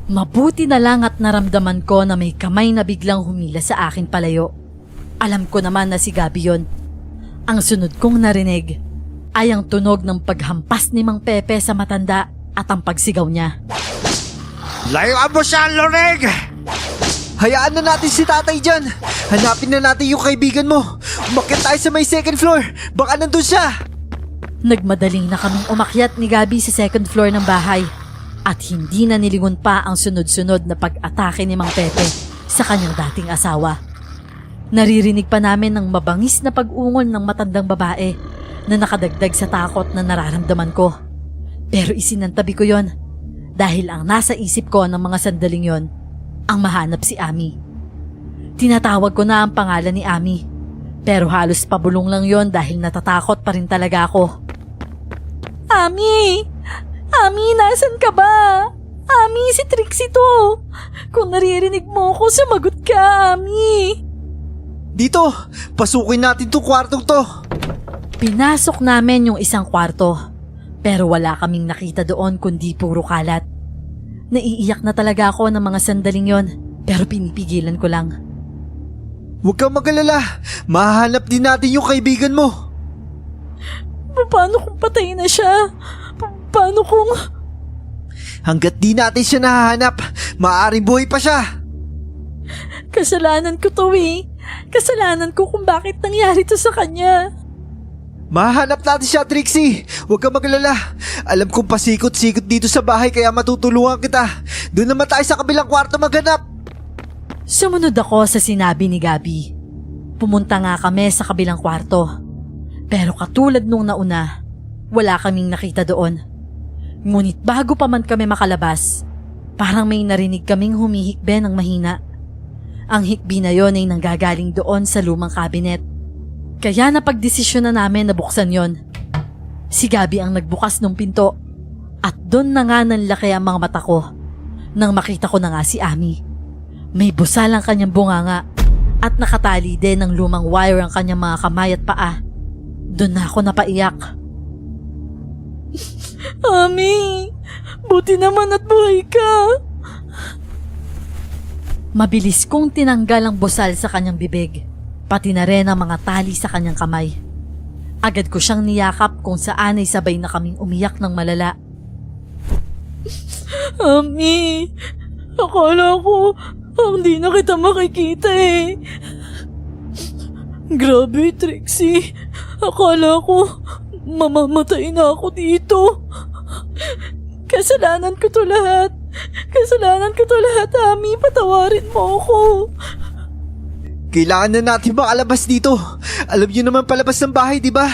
Mabuti na lang at naramdaman ko na may kamay na biglang humila sa akin palayo. Alam ko naman na si Gabi yun. Ang sunod kong narinig ay ang tunog ng paghampas ni Mang Pepe sa matanda at ang pagsigaw niya. Layuan mo siya, Luring! Hayaan na natin si tatay dyan. Hanapin na natin yung kaibigan mo. Umakyat tayo sa may second floor. Baka nandun siya. Nagmadaling na kaming umakyat ni Gabi sa second floor ng bahay at hindi na nilingon pa ang sunod-sunod na pag-atake ni Mang Pepe sa kanyang dating asawa. Naririnig pa namin ng mabangis na pag-ungol ng matandang babae na nakadagdag sa takot na nararamdaman ko. Pero isinantabi ko yon dahil ang nasa isip ko ng mga sandaling yon ang mahanap si Ami. Tinatawag ko na ang pangalan ni Ami pero halos pabulong lang yon dahil natatakot pa rin talaga ako. Ami! Ami, nasan ka ba? Ami, si Trixie to. Kung naririnig mo ako, sumagot ka, Ami. Dito, pasukin natin tong kwartong to. Pinasok namin yung isang kwarto, pero wala kaming nakita doon kundi puro kalat. Naiiyak na talaga ako ng mga sandaling yon, pero pinipigilan ko lang. Huwag kang magalala. Mahanap din natin yung kaibigan mo. Paano kung patay na siya? Paano kung... Hanggat di natin siya nahahanap, maaaring buhay pa siya. Kasalanan ko to eh. Kasalanan ko kung bakit nangyari to sa kanya. Mahanap natin siya, Trixie. Huwag kang magalala. Alam kong pasikot-sikot dito sa bahay kaya matutulungan kita. Doon naman tayo sa kabilang kwarto maghanap. Sumunod ako sa sinabi ni Gabi. Pumunta nga kami sa kabilang kwarto. Pero katulad nung nauna, wala kaming nakita doon. Ngunit bago pa man kami makalabas, parang may narinig kaming humihikbe ng mahina. Ang hikbi na yon ay nanggagaling doon sa lumang kabinet. Kaya napagdesisyon na namin na buksan yon. Si Gabi ang nagbukas ng pinto at doon na nga nanlaki ang mga mata ko nang makita ko na nga si Ami. May busal ang kanyang bunganga at nakatali din ng lumang wire ang kanyang mga kamay at paa. Doon na ako napaiyak. Ami, buti naman at buhay ka. Mabilis kong tinanggal ang busal sa kanyang bibig, pati na rin ang mga tali sa kanyang kamay. Agad ko siyang niyakap kung saan ay sabay na kaming umiyak ng malala. Ami, akala ko hindi na kita makikita eh. Grabe, Trixie. Akala ko mamamatay na ako dito. Kasalanan ko to lahat. Kasalanan ko to lahat, Ami. Patawarin mo ako. Kailangan na natin makalabas dito. Alam niyo naman palabas ng bahay, di ba?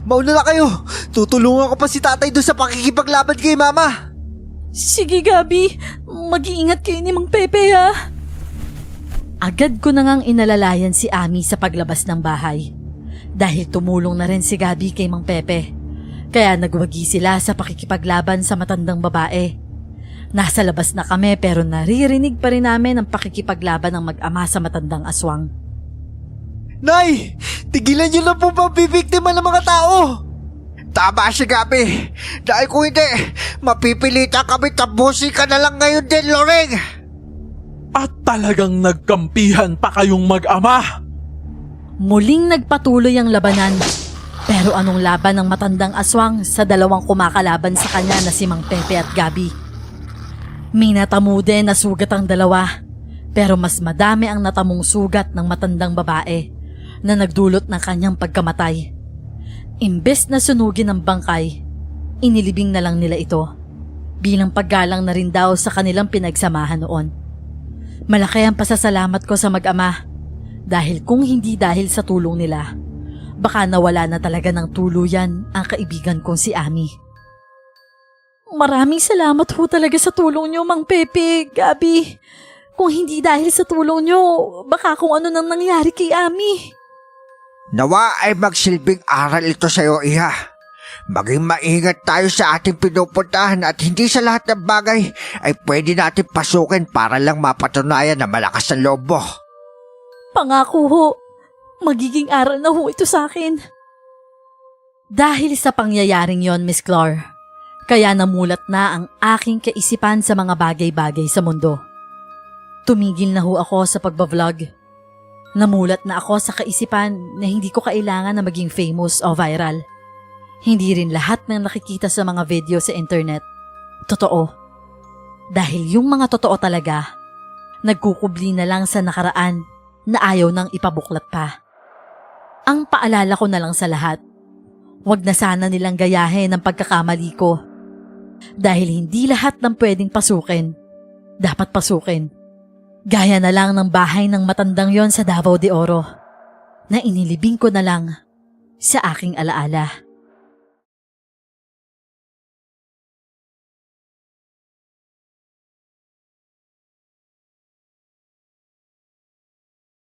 Mauna na kayo. Tutulungan ko pa si tatay doon sa pakikipaglaban kay mama. Sige, Gabi. Mag-iingat kayo ni Mang Pepe, ha? Agad ko na ngang inalalayan si Ami sa paglabas ng bahay. Dahil tumulong na rin si Gabi kay Mang Pepe. Kaya nagwagi sila sa pakikipaglaban sa matandang babae. Nasa labas na kami pero naririnig pa rin namin ang pakikipaglaban ng mag-ama sa matandang aswang. Nay! Tigilan niyo na po bibiktima ng mga tao! Tama si Gabi. Dahil kung hindi, mapipilitan kami tapusin ka na lang ngayon din, Loring. At talagang nagkampihan pa kayong mag-ama. Muling nagpatuloy ang labanan. Pero anong laban ng matandang aswang sa dalawang kumakalaban sa kanya na si Mang Pepe at Gabi? May natamo din na sugat ang dalawa. Pero mas madami ang natamong sugat ng matandang babae na nagdulot ng kanyang pagkamatay. Imbes na sunugin ang bangkay, inilibing na lang nila ito bilang paggalang na rin daw sa kanilang pinagsamahan noon. Malaki ang pasasalamat ko sa mag-ama dahil kung hindi dahil sa tulong nila, baka nawala na talaga ng tuluyan ang kaibigan kong si Ami. Maraming salamat ho talaga sa tulong niyo, Mang Pepe, Gabi. Kung hindi dahil sa tulong niyo, baka kung ano nang nangyari kay Ami. Nawa ay magsilbing aral ito sa'yo, Iha. Maging maingat tayo sa ating pinupuntahan at hindi sa lahat ng bagay ay pwede natin pasukin para lang mapatunayan na malakas ang loob mo. Pangako ho, magiging aral na ho ito sa akin. Dahil sa pangyayaring yon, Miss Clar, kaya namulat na ang aking kaisipan sa mga bagay-bagay sa mundo. Tumigil na ho ako sa pagbablog. Namulat na ako sa kaisipan na hindi ko kailangan na maging famous o viral. Hindi rin lahat ng nakikita sa mga video sa internet totoo. Dahil yung mga totoo talaga, nagkukubli na lang sa nakaraan na ayaw nang ipabuklat pa. Ang paalala ko na lang sa lahat, wag na sana nilang gayahin ang pagkakamali ko. Dahil hindi lahat ng pwedeng pasukin, dapat pasukin. Gaya na lang ng bahay ng matandang yon sa Davao de Oro na inilibing ko na lang sa aking alaala.